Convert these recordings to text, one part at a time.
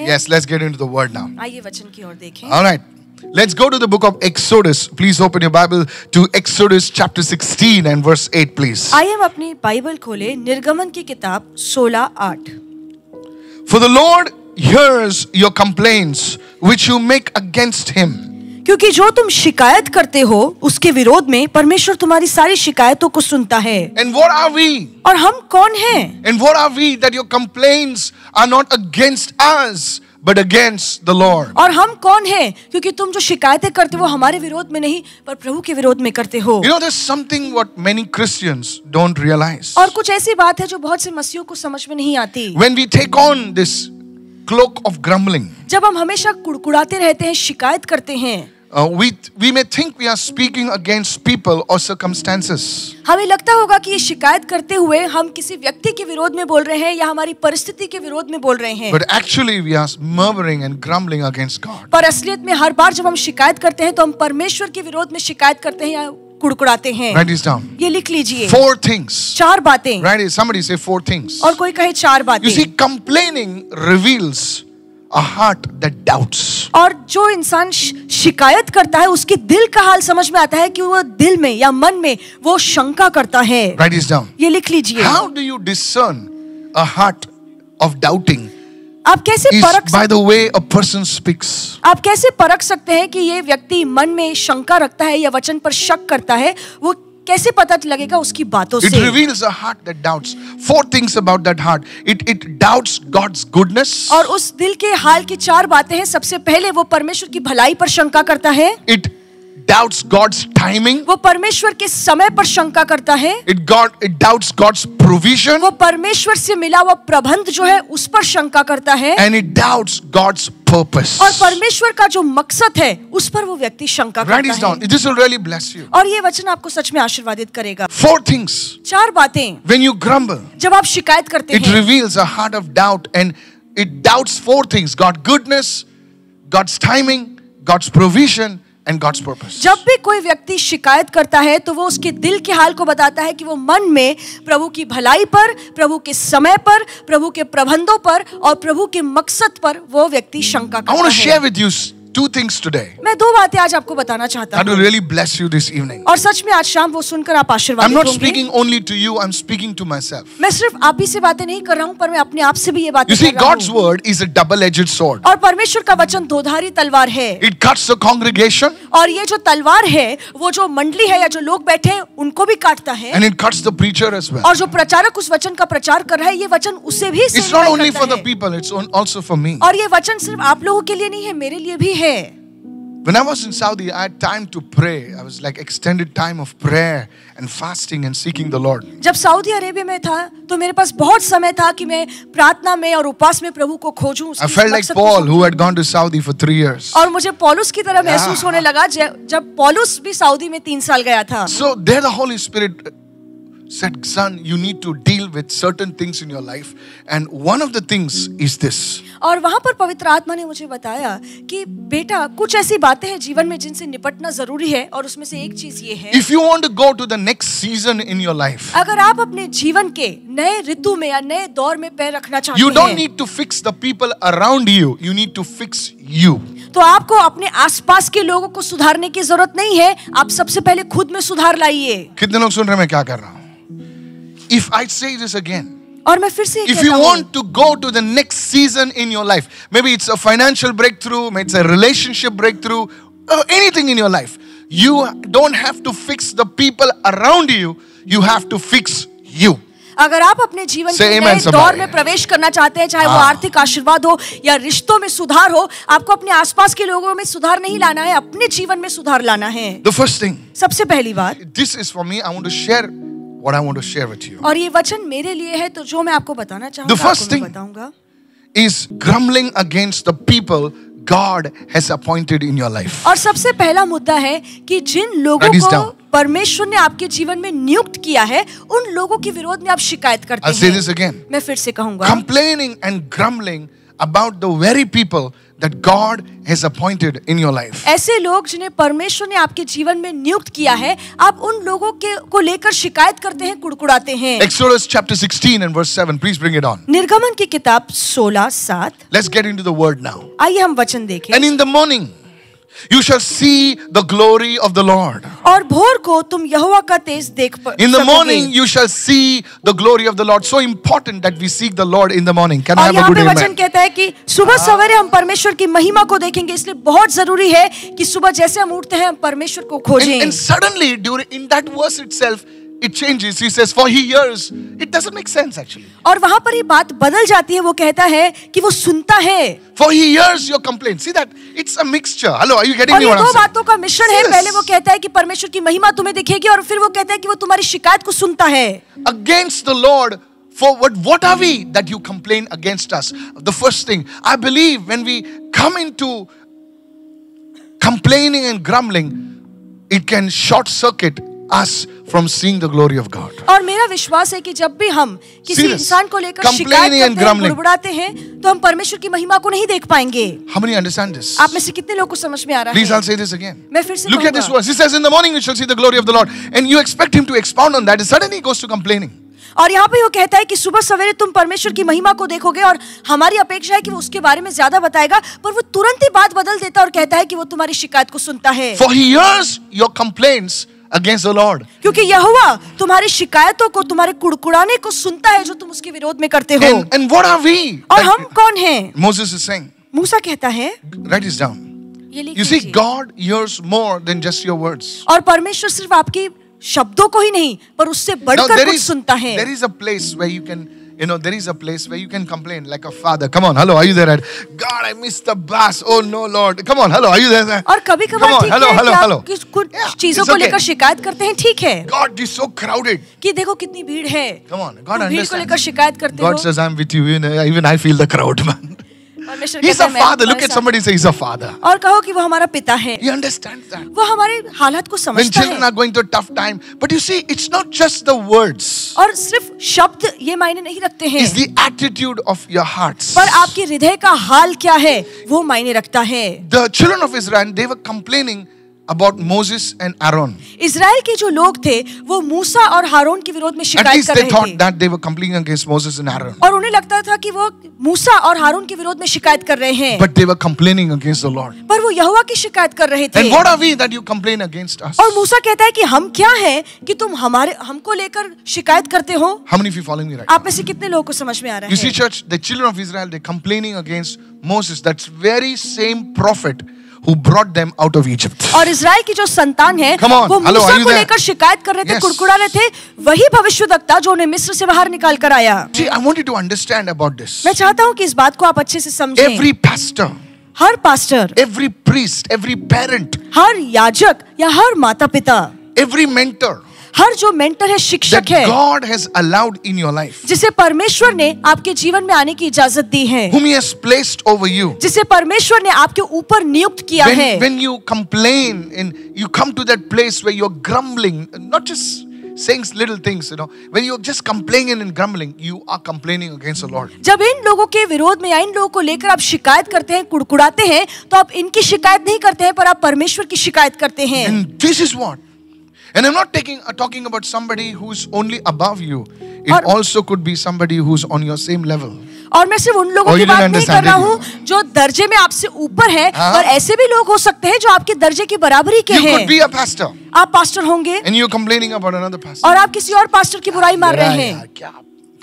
हैं? Yes, let's get into the word now. आइए वचन की ओर देखें. All right. Let's go to the book of Exodus. Please open your Bible to Exodus chapter 16 and verse 8, please. आइए हम अपनी Bible खोले निर्गमन की किताब 16:8. For the Lord hears your complaints which you make against him. क्योंकि जो तुम शिकायत करते हो उसके विरोध में परमेश्वर तुम्हारी सारी शिकायतों को सुनता है. And what are we? और हम कौन हैं? And what are we that your complaints are not against us but against the Lord? और हम कौन हैं? क्योंकि तुम जो शिकायतें करते हो हमारे विरोध में नहीं पर प्रभु के विरोध में करते हो. You know, there's something what many Christians don't realize. और कुछ ऐसी बात है जो बहुत से मसीहों को समझ में नहीं आती. When we take on this cloak of grumbling, जब हम हमेशा कुड़कुड़ाते रहते हैं, शिकायत करते हैं, we may think we are speaking against people or circumstances. हमें लगता होगा कि ये शिकायत करते हुए हम किसी व्यक्ति के विरोध में बोल रहे हैं या हमारी परिस्थिति के विरोध में बोल रहे हैं. But actually we are murmuring and grumbling against God. पर असलियत में हर बार जब हम शिकायत करते हैं तो हम परमेश्वर के विरोध में शिकायत करते हैं या कुड़कुड़ाते हैं. Write this down. ये लिख लीजिए. 4 things. 4 बातें. Right? Somebody say 4 things. और कोई कहे 4 बातें. You see, complaining reveals a heart that doubts. और जो इंसान शिकायत करता है उसके दिल का हाल समझ में आता है कि वो दिल में या मन में वो शंका करता है. Write this down. ये लिख लीजिए. How do you discern a heart of doubting? आप कैसे परख by the way a person speaks. आप कैसे परख सकते हैं कि ये व्यक्ति मन में शंका रखता है या वचन पर शक करता है? वो कैसे पता लगेगा उसकी बातों से? It reveals a heart that doubts. 4 things about that heart. It doubts God's goodness. और उस दिल के हाल की 4 बातें हैं. सबसे पहले वो परमेश्वर की भलाई पर शंका करता है. It doubts God's timing. वो परमेश्वर के समय पर शंका करता है. It doubts God's provision. वो परमेश्वर से मिला हुआ प्रबंध जो है उस पर शंका करता है. And it doubts God's purpose. और परमेश्वर का जो मकसद है उस पर वो व्यक्ति शंका करता है. Write this down. This will really bless you. और ये वचन आपको सच में आशीर्वादित करेगा. 4 things. 4 बातें. When you grumble, जब आप शिकायत करते it हैं, reveals a heart of doubt, and it doubts 4 things: God's goodness, God's timing, God's provision, and God's purpose. जब भी कोई व्यक्ति शिकायत करता है तो वो उसके दिल के हाल को बताता है कि वो मन में प्रभु की भलाई पर, प्रभु के समय पर, प्रभु के प्रबंधों पर और प्रभु के मकसद पर वो व्यक्ति शंका करता I want to है. share with you 2 things today. मैं 2 बातें आज आपको बताना चाहता That will हूँ. really bless you this evening. और सच में आज शाम वो सुनकर आप I'm आशीर्वादित not होंगे. speaking only to you, I'm speaking to myself. मैं सिर्फ आप ही से बातें नहीं कर रहा हूँ पर मैं अपने आप से भी ये बातें You see, कर रहा God's हूँ. word is a double-edged sword. और परमेश्वर का वचन दोधारी तलवार है. It cuts the congregation और ये जो तलवार है वो जो मंडली है या जो लोग बैठे हैं उनको भी काटता है. and it cuts the preacher as well. और जो प्रचारक उस वचन का प्रचार कर रहा है ये वचन उसे भी It's not सेवकाई only करता for the है. people, it's also for me. और ये वचन सिर्फ आप लोगों के लिए नहीं है, मेरे लिए भी है. When I was in Saudi, I had time to pray. I was like extended time of prayer and fasting and seeking the Lord. जब सऊदी अरेबिया में था तो मेरे पास बहुत समय था कि मैं प्रार्थना में और उपवास में प्रभु को खोजूं. I felt like Paul, who had gone to Saudi for 3 years. और मुझे पौलुस की तरह महसूस होने लगा जब पौलुस भी सऊदी में 3 साल गया था. So there the Holy Spirit said, son, you need to deal with certain things in your life, and one of the things is this. और वहां पर पवित्र आत्मा ने मुझे बताया कि बेटा कुछ ऐसी बातें हैं जीवन में जिनसे निपटना जरूरी है और उसमें से एक चीज ये है. If you want to go to the next season in your life, अगर आप अपने जीवन के नए ऋतु में या नए दौर में पैर रखना चाहते you don't हैं, need to fix the people around you. You need to fix you. तो आपको अपने आसपास के लोगों को सुधारने की जरूरत नहीं है. आप सबसे पहले खुद में सुधार लाइए. कितने लोग सुन रहे हैं मैं क्या कर रहा हूँ? If I say this again, और मैं फिर से if you want to go to the next season in your life, maybe it's a financial breakthrough, maybe it's a relationship breakthrough, anything in your life, you don't have to fix the people around you. You have to fix you. अगर आप अपने जीवन Say के amen, नए दौर में प्रवेश करना चाहते हैं, चाहे वो आर्थिक आशीर्वाद हो या रिश्तों में सुधार हो, आपको अपने आसपास के लोगों में सुधार नहीं लाना है, अपने जीवन में सुधार लाना है. The first thing, सबसे पहली बात, this is for me. I want to share what I want to share with you. और ये वचन मेरे लिए है तो जो मैं आपको बताना चाहूंगा The first आपको मैं thing बताऊंगा. is grumbling against the people God has appointed in your life. और सबसे पहला मुद्दा है कि जिन लोगों That is को down. परमेश्वर ने आपके जीवन में नियुक्त किया है उन लोगों के विरोध में आप शिकायत करते I'll say हैं. this again. मैं फिर से कहूंगा, Complaining and grumbling about the very people that God has appointed in your life. ऐसे लोग जिन्हें परमेश्वर ने आपके जीवन में नियुक्त किया है, आप उन लोगों को लेकर शिकायत करते हैं, कुड़कुड़ाते हैं। Exodus chapter 16 and verse 7. Please bring it on. निर्गमन की किताब 16:7। Let's get into the word now. आइए हम वचन देखें। And in the morning you shall see the glory of the Lord. और भोर को तुम यहोवा का तेज देख In the morning you shall see the glory of the Lord. So important that we seek the Lord in the morning. Can I और have a यहाँ good पे वचन amen? कहता है कि सुबह सवेरे हम परमेश्वर की महिमा को देखेंगे, इसलिए बहुत जरूरी है कि सुबह जैसे हम उठते हैं हम परमेश्वर को खोजें। And suddenly in that verse itself it changes. He says, for he hears. It doesn't make sense actually. और वहां पर ये बात बदल जाती है, वो कहता है कि वो सुनता है। For he hears your complaints. See that? It's a mixture. Hello, are you getting और me ये what I'm दो saying? बातों का मिश्रण है। पहले वो कहता है कि परमेश्वर की महिमा तुम्हें दिखेगी, और फिर वो कहता है कि वो तुम्हारी शिकायत को सुनता है। Against the Lord, for what are we that you complain against us? The first thing, I believe when we come into complaining and grumbling, it can short circuit us from seeing the glory of God. और मेरा विश्वास है कि जब भी हम किसी Serious. इंसान को लेकर शिकायत Complaining and करते हैं, grumbling. गुड़गुड़ाते हैं, तो हम परमेश्वर की महिमा को नहीं देख पाएंगे। How many understand this? आप में से कितने लोगों को समझ में आ रहा Please, है? I'll say this again. मैं फिर से Look at this कहूंगा। verse. He says, in the morning you shall see the glory of the Lord. And you expect him to expound on that. And suddenly he goes to complaining. और यहाँ पे वो कहता है कि सुबह सवेरे तुम परमेश्वर की महिमा को देखोगे, और हमारी अपेक्षा है कि वो उसके बारे में ज्यादा बताएगा, पर वो तुरंत ही बात बदल देता और कहता है कि वो तुम्हारी शिकायत को सुनता है। For he hears your complaints against the Lord. क्योंकि यहोवा तुम्हारी शिकायतों को, तुम्हारे कुड़कुड़ाने को सुनता है जो तुम उसके विरोध में करते हो। And what are we? और हम कौन हैं? Moses is saying. मूसा कहता है, Write this down. ये लिख You see, लीजिए। God hears more than just your words. और परमेश्वर सिर्फ आपकी शब्दों को ही नहीं, पर उससे Now, बढ़कर कुछ सुनता है। there is a place where you can, there is a place where you can complain like a father. Come on, hello, are you there? God, I missed the bus. Oh no, Lord. Come on, hello, are you there? और कभी Come कभार on, ठीक hello, है hello, कि hello. आप कुछ Yeah, चीजों it's को okay. लेकर शिकायत करते हैं, ठीक है God is so crowded. कि देखो कितनी भीड़ है। Come on, God तुम भीड़ को understands. लेकर शिकायत करते God हो। says, I'm with you. Even I feel the crowd, man. परमेश्वर He's कहता a है, मैं father. Look तुम्हारे at साथ- somebody say, He's a father. और कहो कि वो हमारा पिता है। He understands that. वो हमारी हालत को When समझता children है। are going through a tough time, but you see, it's not just the words, और सिर्फ शब्द ये मायने नहीं रखते हैं, it's the attitude of your hearts. पर आपके हृदय का हाल क्या है वो मायने रखता है। The children of Israel, they were complaining about Moses and Aaron. Israel के जो लोग थे वो मूसा और हारून के विरोध में At शिकायत least कर they रहे thought थे, that they were complaining against Moses and Aaron. और उन्हें लगता था कि वो मूसा और हारून के विरोध में शिकायत कर रहे हैं, But they were complaining against the Lord. पर वो यहोवा की शिकायत कर रहे थे। And what are we that you complain against us? और मूसा कहता है कि हम क्या हैं कि तुम हमको लेकर शिकायत करते हो। How many of you following me right आप now? में से कितने लोगों को समझ में आ रहा You see, है? church, the children of Israel, they're complaining against Moses. That's very same prophet who brought them out of Egypt. और इजराइल की जो संतान है Come on. वो Hello, मूसा are you को there? लेकर शिकायत कर रहे थे, Yes. कुड़कुड़ा रहे थे, वही भविष्यवक्ता जो उन्हें मिस्र से बाहर निकाल कर आया। See, I want you to understand about this. मैं चाहता हूँ कि इस बात को आप अच्छे से समझें। Every pastor, हर pastor, every priest, every parent, हर याजक या हर माता पिता, every mentor हर जो मेंटर है, शिक्षक that है, God has allowed in your life, जिसे परमेश्वर ने आपके जीवन में आने की इजाजत दी है, whom He has placed over you. जिसे परमेश्वर ने आपके ऊपर नियुक्त किया है। When you complain and you come to that place where you're grumbling, not just saying little things, when you're just complaining and grumbling, you are complaining against the Lord. जब इन लोगों के विरोध में या इन लोगों को लेकर आप शिकायत करते हैं, कुड़कुड़ाते हैं, तो आप इनकी शिकायत नहीं करते हैं, पर आप परमेश्वर की शिकायत करते हैं। And this is what. And I'm not talking about somebody who's only above you. It और- also could be somebody who's on your same level. और मैं सिर्फ उन लोगों Oh, की you बात didn't नहीं कर understand रहा it. हूँ जो दर्जे में आपसे ऊपर है, हाँ। पर ऐसे भी लोग हो सकते हैं जो आपके दर्जे की बराबरी के You could हैं। be a pastor आप पास्टर होंगे and you're complaining about another pastor. और आप किसी और पास्टर की बुराई मार रहे हैं। यार, क्या?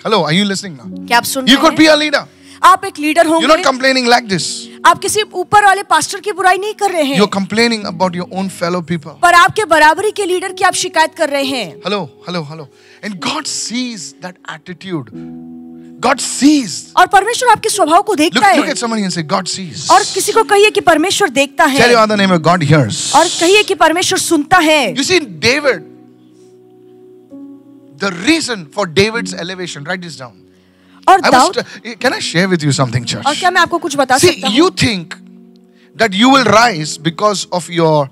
Hello, are you listening now? क्या आप सुन You रहे could be हैं? a leader. आप एक लीडर You're not होंगे, complaining like this. आप किसी ऊपर वाले पास्टर की बुराई नहीं कर रहे हैं, You're complaining about your own fellow people. पर आपके बराबरी के लीडर की आप शिकायत कर रहे हैं। Hello. And God sees that attitude. God sees. और परमेश्वर आपके स्वभाव को देखता Look है। at somebody and say, God sees. और किसी को कहिए कि परमेश्वर देखता है, Tell your other neighbor, God hears. और कहिए कि परमेश्वर सुनता है। You see, David, the reason for David's elevation, write this down. और Dawood, Can I share with you something, church? और क्या मैं आपको कुछ बता See, सकता हूँ? you think that you will rise because of your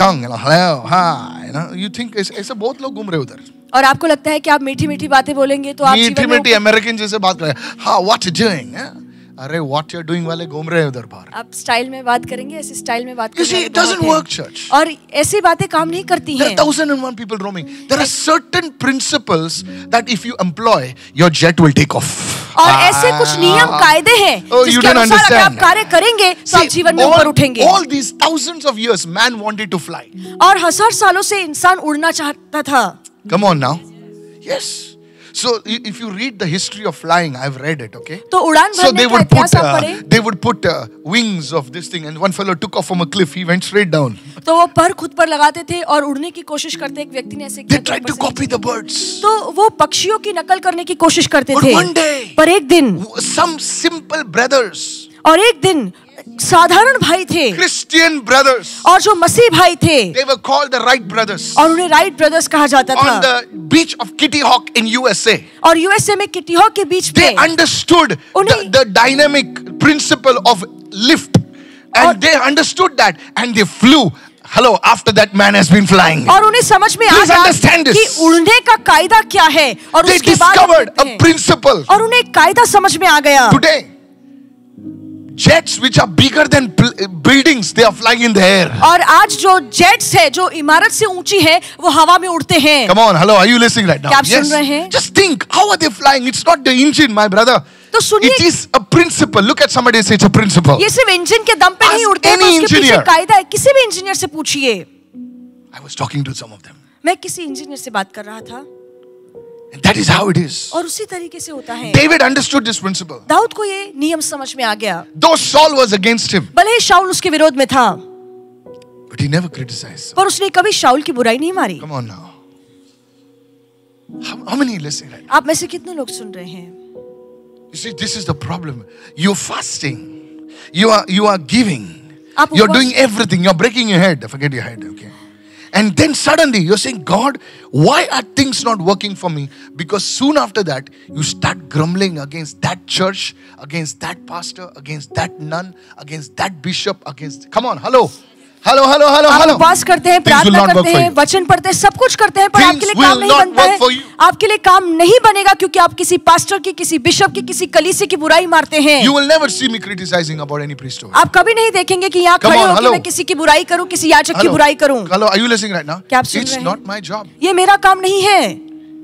tongue. Hello, hi. You think ऐसे बहुत लोग घूम रहे उधर. और आपको लगता है कि आप मीठी मीठी बातें बोलेंगे तो आप जीवन में मीठी अमेरिकन जैसे बात कर रहे हैं. How, what you doing? अरे what you're doing वाले घूम रहे हैं उधर बाहर. आप स्टाइल में बात करेंगे, ऐसे स्टाइल में बात You see, it doesn't work, church. और ऐसी बातें काम नहीं करती There हैं. are 1001 people roaming. There are certain principles that if you employ, your jet will take off. और ऐसे कुछ नियम कायदे हैं Oh, you जिसके don't अनुसार अगर आप understand. कार्य करेंगे तो आप जीवन में ऊपर उठेंगे. all these thousands of years, man wanted to fly. और हजार सालों से इंसान उड़ना चाहता था. Come on now. Yes. So if you read the history of flying, I've read it, okay? तो उड़ान So भरने का इतिहास आप पढ़े. they would put wings of this thing, and one fellow took off from a cliff. He went straight down. तो वो पर खुद पर लगाते थे और उड़ने की कोशिश करते. एक व्यक्ति ने ऐसे They किया tried to copy the birds. तो वो पक्षियों की नकल करने की कोशिश करते But थे. one day, पर एक दिन, some simple brothers, और एक दिन साधारण भाई थे Christian brothers, और जो मसीह भाई थे, they were called the Wright brothers, और उन्हें राइट ब्रदर्स कहा जाता on था. the beach of Kitty Hawk in USA. और यूएसए में किटी हॉक के बीच They में understood the dynamic principle of lift, and they understood that, and they flew. Hello, after that man has been flying. और उन्हें समझ में आ Please गया understand this. कि उड़ने का कायदा क्या है. और They उसके बाद discovered वो a principle. और उन्हें एक कायदा समझ में आ गया. Today, jets which are bigger than buildings, they are flying in the air. और आज जो जेट्स है, जो इमारत से ऊंची है, वो हवा में उड़ते हैं. Come on, hello, are you listening right now? क्या आप सुन रहे हैं? Just think, how are they flying? It's not the engine, my brother. तो सुनिए, It is a principle. Look at somebody and say it's a principle. ये सिर्फ engine के दम पे नहीं Ask उड़ते हैं, तो any उसके पीछे engineer. कायदा है. किसी भी इंजीनियर से पूछिए. I was talking to some of them. मैं किसी इंजीनियर से बात कर रहा था. And that is how it is. और उसी तरीके से होता है. David understood this principle. Dawood को ये नियम समझ में आ गया. Though Saul was against him, भले ही शाऊल उसके विरोध में था, but he never criticized. पर उसने कभी शाऊल की बुराई नहीं मारी. Come on now. How many are listening right now? आप में से कितने लोग सुन रहे हैं? You see, this is the problem. You're fasting. You are giving. आप You're उपवास- doing everything. You're breaking your head. Forget your head, okay? And then suddenly you're saying, God, why are things not working for me? Because soon after that, you start grumbling against that church, against that pastor, against that nun, against that bishop, against. Come on, hello. Hello. आप उपवास करते हैं, Things will प्रार्थना not work करते for हैं, you. वचन पढ़ते हैं, सब कुछ करते हैं, पर Things आपके लिए will काम नहीं not बनता work है. for you. आपके लिए काम नहीं बनेगा क्योंकि आप किसी पास्टर की, किसी बिशप की, किसी कलीसिया की बुराई मारते हैं. You will never see me criticizing about any priesthood. आप कभी नहीं देखेंगे कि यहाँ Come खड़े on, होकर hello. मैं किसी की बुराई करूं, किसी याजक की बुराई करूं. Hello, are you listening right now? क्या आप सुन It's रहे हैं? not my job. ये मेरा काम नहीं है.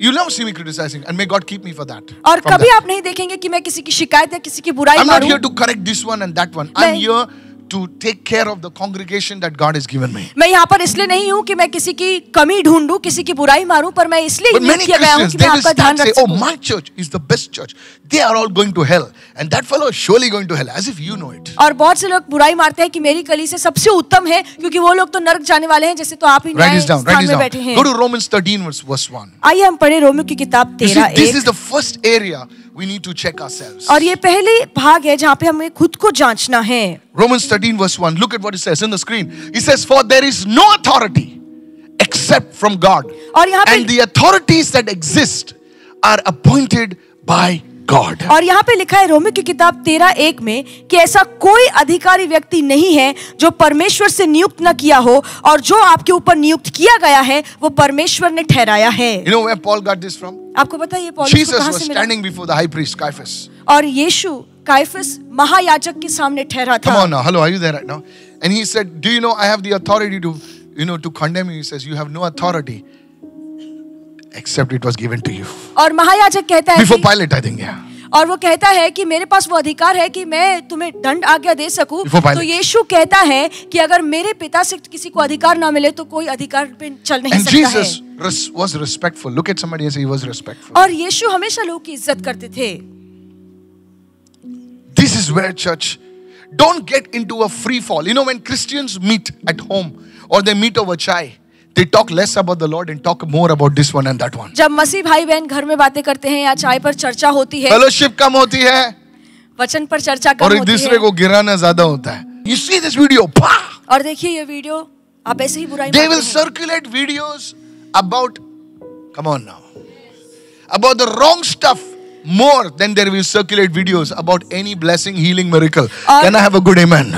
You'll never see me criticizing, and may God keep me for that. और from कभी that. आप नहीं देखेंगे कि मैं किसी की शिकायत या किसी की बुराई I'm not मारूं. here to correct this one and that one. I'm मैं- here to take care of the congregation that God has given me. मैं यहाँ पर इसलिए नहीं हूँ कि मैं किसी की कमी ढूंढूं, किसी की बुराई मारूं, पर मैं इसलिए But नियुक्त many किया गया हूँ Christians, कि they मैं will आपका ध्यान start रख say, oh, सकूं. my church is the best church. They are all going to hell. And that fellow is surely going to hell, as if you know it. और बहुत से लोग बुराई मारते हैं कि मेरी कली से सबसे उत्तम है क्योंकि वो लोग तो नरक जाने वाले हैं, जैसे तो आप ही Write न्याय this down, write स्थान this में down. बैठे हैं. Go to Romans 13 verse 1. आइए हम पढ़े रोमियो की किताब You see, 13 this is 1. the first area we need to check ourselves. और ये पहले भाग है जहाँ पे हमें खुद को जांचना है. Romans 13 verse 1. Look at what it says in the screen. It says, for there is no authority except from God. और यहाँ And पे the authorities that exist are appointed by God. और यहाँ पे लिखा है रोमियो की किताब 13:1 में कि ऐसा कोई अधिकारी व्यक्ति नहीं है जो परमेश्वर से नियुक्त न किया हो, और जो आपके ऊपर नियुक्त किया गया है वो परमेश्वर ने ठहराया है. You know where Paul got this from? आपको पता है ये पौलुस को Jesus कहाँ was से मिला? standing before the high priest Caiaphas. और यीशु काइफस महायाजक के सामने ठहरा Come था. on now. Hello, are you there right now? And he said, do you know I have the authority to condemn you? He says, you have no authority except it was given to you. और महायाजक कहता है Before कि, Pilate, I think, yeah. और वो कहता है कि मेरे पास वो अधिकार है कि मैं तुम्हें दंड आज्ञा दे सकूं. Before Pilate. तो यीशु कहता है कि अगर मेरे पिता से किसी को अधिकार ना मिले तो कोई अधिकार पे चल नहीं And सकता है. Jesus was respectful. Look at somebody and say he was respectful. और यीशु हमेशा लोगों की इज्जत करते थे. This is where, church, don't get into a free fall. You know, when Christians meet at home or they meet over chai, they talk less about the Lord and talk more about this one and that one. जब मसीह भाई बहन घर में बातें करते हैं या चाय पर चर्चा होती है, Fellowship कम होती है वचन पर चर्चा और कम एक होती दूसरे है. को गिराना ज्यादा होता है. You see this video? Pah! और देखिए ये वीडियो, आप ऐसे ही बुराई They will मारते हैं. circulate videos about, come on now, about the wrong stuff more than they will circulate videos about any blessing, healing, miracle. Can I have a good amen?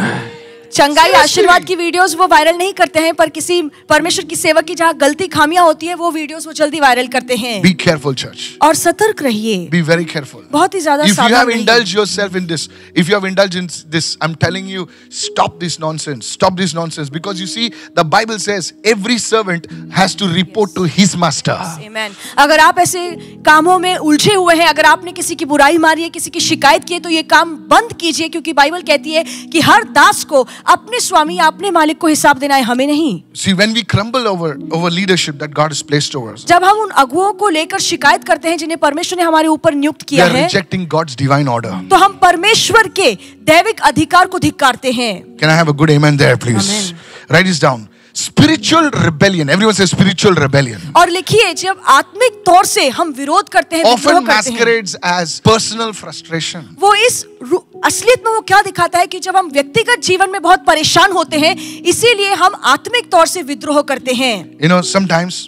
चंगाई Seriously. आशीर्वाद की videos वो viral नहीं करते हैं, पर किसी परमेश्वर की सेवक की जहाँ गलती खामियां होती है वो वीडियोस वो जल्दी वायरल करते हैं। Be careful, church. और सतर्क रहिए, Be very careful. बहुत ही ज्यादा If you have सावधान रहिए। indulged yourself in this, if you have indulged in this, I'm telling you, stop this nonsense. Stop this nonsense. Because you see, the Bible says every servant has to report to his master. Amen. अगर आप ऐसे कामों में उलझे हुए हैं, अगर आपने किसी की बुराई मारी है, किसी की शिकायत की है, तो ये काम बंद कीजिए, क्योंकि बाइबल कहती है कि हर दास को अपने स्वामी या अपने मालिक को हिसाब देना है, हमें नहीं। See, when we crumble over leadership that God has placed over us, जब हम उन अगुओं को लेकर शिकायत करते हैं जिन्हें परमेश्वर ने हमारे ऊपर नियुक्त we किया are है, rejecting God's divine order. तो हम परमेश्वर के दैविक अधिकार को धिक्कारते हैं। Can I have a good amen there, please? Amen. Write this down. Spiritual rebellion. Everyone says spiritual rebellion. और लिखिए, जब आत्मिक तौर से हम विरोध करते हैं, विद्रोह Often करते हैं, masquerades as personal frustration. वो असलियत में वो क्या दिखाता है कि जब हम व्यक्तिगत जीवन में बहुत परेशान होते हैं, इसीलिए हम आत्मिक तौर से विद्रोह करते हैं। You know, sometimes,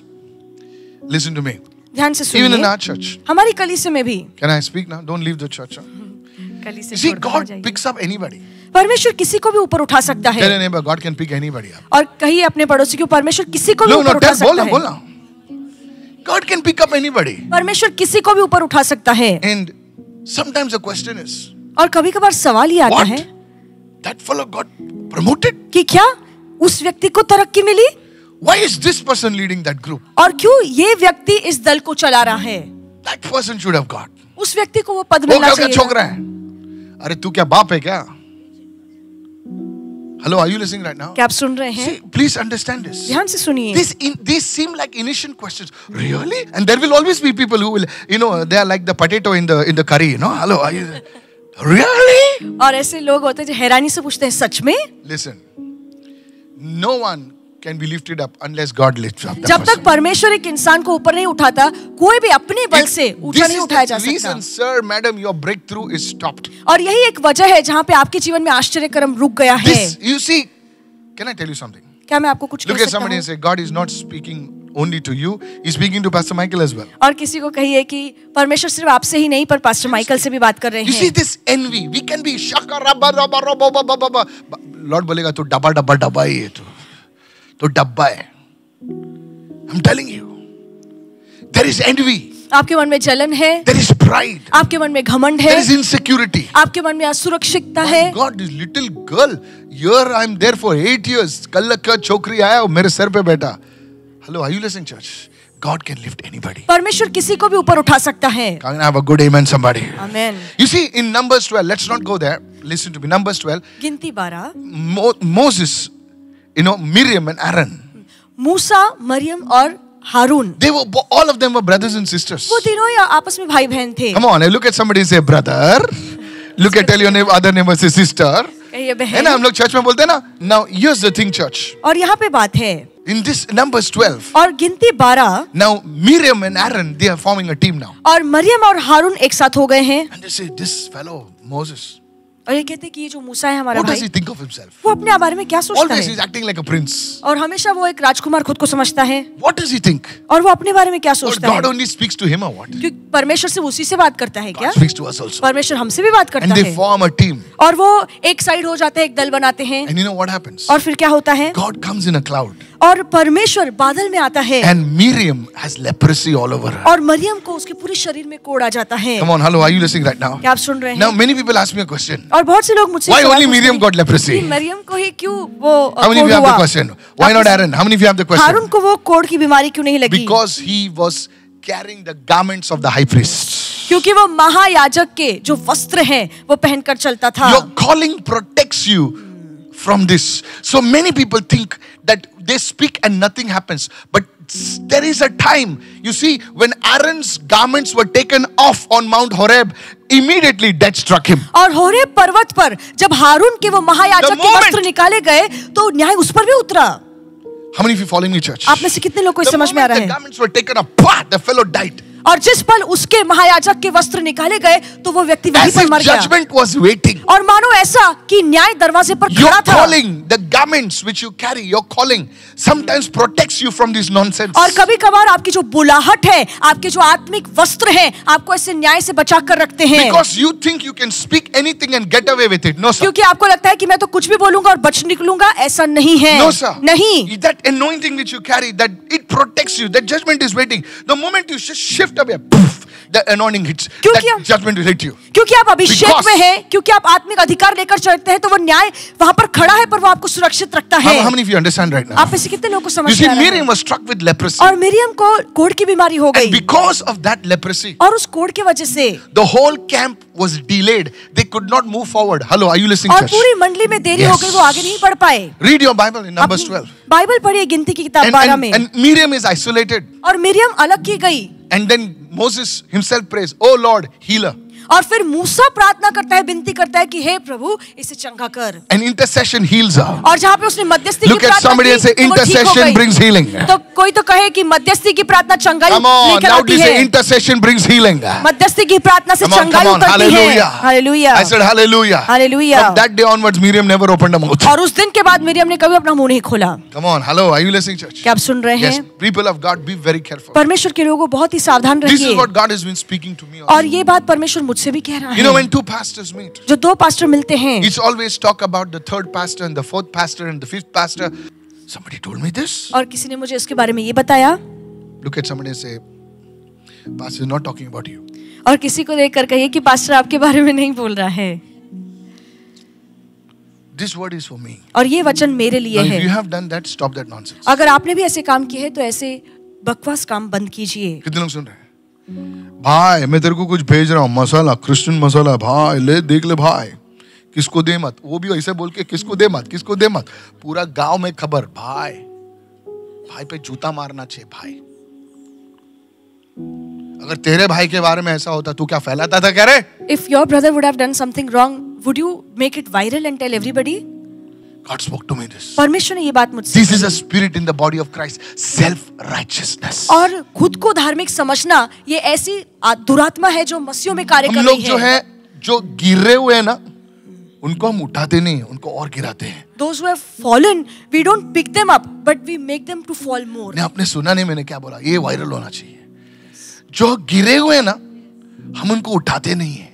listen to me. ध्यान से Even in सुनिए, our church. हमारी कलीसिया में भी, Can I speak now? Don't leave the church. Huh? कलीसिया You see, छोड़कर God जाइए। picks up anybody. परमेश्वर किसी को भी ऊपर उठा सकता Tell है। your neighbor, God can pick anybody up. और कहिए अपने पड़ोसी को, परमेश्वर किसी को भी No, ऊपर no, उठा tell, सकता है। बोला. God can pick up anybody. परमेश्वर किसी को भी ऊपर उठा सकता है। And sometimes the question is, और कभी कभार सवाल ये आता what? है That fellow got promoted? कि क्या उस व्यक्ति को तरक्की मिली, Why is this person leading that group? और क्यों ये व्यक्ति इस दल को चला रहा है। That person should have got. उस व्यक्ति को वो पद वो मिलना क्या क्या चाहिए छोक था। रहा है? अरे तू क्या बाप है क्या? Hello, are you listening right now? क्या आप सुन रहे हैं? See, please understand this. ध्यान से सुनिए। These seem like innocent questions. Really? And there will always be people who will, you know, they are like the potato in the curry, you know? Hello, are you? Really? और ऐसे लोग होते हैं जो हैरानी से पूछते हैं, सच में? Listen. No one can be lifted up unless God lifts up the जब तक person. परमेश्वर एक इंसान को ऊपर नहीं उठाता, कोई भी अपने बल से ऊंचा This नहीं is उठाया the जा सकता। reason, sir, madam, your breakthrough is stopped. और यही एक वजह है जहाँ पे आपके जीवन में आश्चर्य कर्म रुक गया है। This, you see, can I tell you something? क्या मैं आपको कुछ Look कह at सकता somebody हूँ? and say, God is not speaking only to you, He's speaking to Pastor Michael as well. और किसी को कहिए कि परमेश्वर सिर्फ आपसे ही नहीं पर पास्टर माइकल से भी बात कर रहे You see हैं। this envy, we can be shaka rabba rabba rabba rabba rabba. Lord बोलेगा तो डब्बा डब्बा डब्बा ही है तो डब्बा है. I'm telling you, there is envy, आपके मन में जलन है, there is pride, आपके मन में घमंड है, there is insecurity. आपके मन में असुरक्षितता है। My God, this little girl, here I'm there for 8 years. कल का छोकरी आया और मेरे सर पे बैठा. Hello, are you listening, church? God can lift anybody. परमेश्वर किसी को भी ऊपर उठा सकता है। Can I have a good amen, somebody? Amen. You see, in Numbers 12, let's not go there. Listen to me. Numbers 12, गिनती 12, Moses, you know, Miriam and Aaron, मूसा, मरियम और हारून, they were, all of them were brothers and sisters. वो तीनों या आपस में भाई बहन थे। Come on, look at somebody and say brother. Look at, tell your neighbor, other neighbor, say sister. कहिए है ना, हम बहन। लोग चर्च में बोलते हैं ना. Now, here's the thing, church. और यहाँ पे बात है, In this Numbers 12, और गिनती 12, now Miriam and Aaron, they are forming a team now. और मरियम और हारून एक साथ हो गए हैं। And they say, this fellow, Moses, और ये कहते हैं कि ये जो मूसा है हमारा what does भाई, he think of himself? वो अपने बारे में क्या सोचता Always है? he's acting like a prince. और हमेशा वो एक राजकुमार खुद को समझता है। What does he think? और वो अपने बारे में क्या Or सोचता God है? only speaks to him or what? क्योंकि परमेश्वर से उसी से बात करता है क्या? God speaks to us also. परमेश्वर हमसे भी बात And करता they है। form a team. और वो एक साइड हो जाते हैं, एक दल बनाते हैं। And you know what happens? और फिर क्या होता है? God comes in a cloud. और परमेश्वर बादल में आता है। And Miriam has leprosy all over her. और मरियम को उसके पूरे शरीर में कोड़ आ जाता है। Come on, hello, are you listening right now? क्या आप सुन रहे Now, हैं? many people ask me a question. और बहुत से लोग मुझसे Why सवाल only पूछते Miriam हैं got leprosy? कि मरियम को ही क्यों वो How many of code you have the हुआ? question? Why not Aaron? How many of you have the Haroon question? को वो कोड़ की बीमारी क्यों नहीं लगी? Because he was carrying the garments of the high priest. क्योंकि वो महायाजक के जो वस्त्र हैं वो पहनकर चलता था। Your calling protects you from this. So many people think that they speak and nothing happens. But there is a time, you see, when Aaron's garments were taken off on Mount Horeb, immediately death struck him. और Horeb पर्वत पर जब हारून के वो महायाजक The के moment- वस्त्र निकाले गए तो न्याय उस पर भी उतरा। How many of you following me, church? आप में से कितने लोग को The समझ में आ moment रहा the है? garments were taken off, the fellow died. और जिस पल उसके महायाजक के वस्त्र निकाले गए तो वो व्यक्ति वहीं As पर if मर गया। judgment was waiting. और मानो ऐसा कि न्याय दरवाजे पर Your खड़ा था। calling, the garments which you carry, your calling sometimes protects you from this nonsense. और कभी कभार आपकी जो बुलाहट है, आपके जो आत्मिक वस्त्र हैं, आपको ऐसे न्याय से बचा कर रखते हैं। Because you think you can speak anything and get away with it. No, sir. क्योंकि आपको लगता है कि मैं तो कुछ भी बोलूंगा और बच निकलूंगा, ऐसा नहीं है। No, sir. नहीं। That anointing which you carry, that it protects you. That judgment is waiting. The moment you just shift away, poof, the anointing hits. That judgment will hit you. क्योंकि आप अभिषेक में हैं, क्योंकि आप आत्मिक अधिकार लेकर चलते हैं, तो वो न्याय वहां पर खड़ा है, पर वो आपको सुरक्षित रखता है। How many of you understand right now? आप में से कितने लोगों को समझ You see, आ रहा है? Miriam was struck with leprosy. और मिरियम को कोढ़ की बीमारी हो गई। And because of that leprosy, और उस कोढ़ की वजह से the whole camp was delayed. They could not move forward. Hello, are you listening, और church? पूरी मंडली में देरी हो गई, वो आगे नहीं बढ़ पाए। Read your Bible in Numbers 12. Bible पढ़िए गिनती की किताब 12 में। And Miriam is isolated. और मिरियम अलग की गई। And then Moses himself prays, "Oh Lord, healer." और फिर मूसा प्रार्थना करता है, विनती करता है कि हे प्रभु इसे चंगा कर। And intercession heals her. और जहाँ पे उसने मध्यस्थी की Look at प्रार्थना somebody की, and say, तो वो ठीक हो intercession गई। brings healing. तो कोई तो कहे कि मध्यस्थी की प्रार्थना चंगाई Come on, लेकर now आती this say है। intercession brings healing. मध्यस्थी की प्रार्थना से Come on, चंगाई come on, उतरती है। hallelujah. Hallelujah. I said hallelujah. Hallelujah. From that day onwards, Miriam never opened her mouth. और उस दिन के बाद मिरियम ने कभी अपना मुंह नहीं खोला। Come on, hello, are you listening, church? क्या आप सुन रहे Yes, हैं? people of God, be very careful. परमेश्वर के लोगों बहुत ही सावधान This is रहिए। what God has been speaking to me. और ये बात परमेश्वर मुझसे भी कह रहा You know, है। when two pastors meet, जो दो पास्टर मिलते हैं, it's always talk about the third pastor and the fourth pastor and the fifth pastor. Somebody told me this. और किसी ने मुझे इसके बारे में ये बताया, Look at somebody and say, Pastor is not talking about you. और किसी को देखकर कहिए कि पास्टर आपके बारे में नहीं बोल रहा है। This word is for me. और ये वचन मेरे लिए Now, if है। you have done that, stop that nonsense. अगर आपने भी ऐसे काम किए हैं तो ऐसे बकवास काम बंद कीजिए। कितने लोग सुन रहे हैं? भाई मैं तेरे को कुछ भेज रहा हूँ, मसाला, क्रिश्चियन मसाला, भाई ले देख ले भाई, किसको दे मत। वो भी ऐसे बोल के किसको दे मत, किसको दे मत। पूरा गांव में खबर, भाई भाई पे जूता मारना चाहिए भाई। अगर तेरे भाई के बारे में ऐसा होता तू क्या फैलाता था, कह रहे? If your brother would have done something wrong, would you make it viral and tell everybody? God spoke to me this. परमेश्वर ने ये बात मुझसे This is a spirit in the body of Christ, self-righteousness. और खुद को धार्मिक समझना, ये ऐसी दुरात्मा है जो मसीहों में कार्य हम कर लोग रही जो है। है, जो गिरे हुए हैं ना, उनको हम उठाते नहीं, उनको और गिराते हैं। Those who have fallen, we don't pick them up, but we make them to fall more. ने आपने सुना नहीं मैंने क्या बोला? ये वायरल होना चाहिए। जो गिरे हुए हैं ना, हम उनको उठाते नहीं है,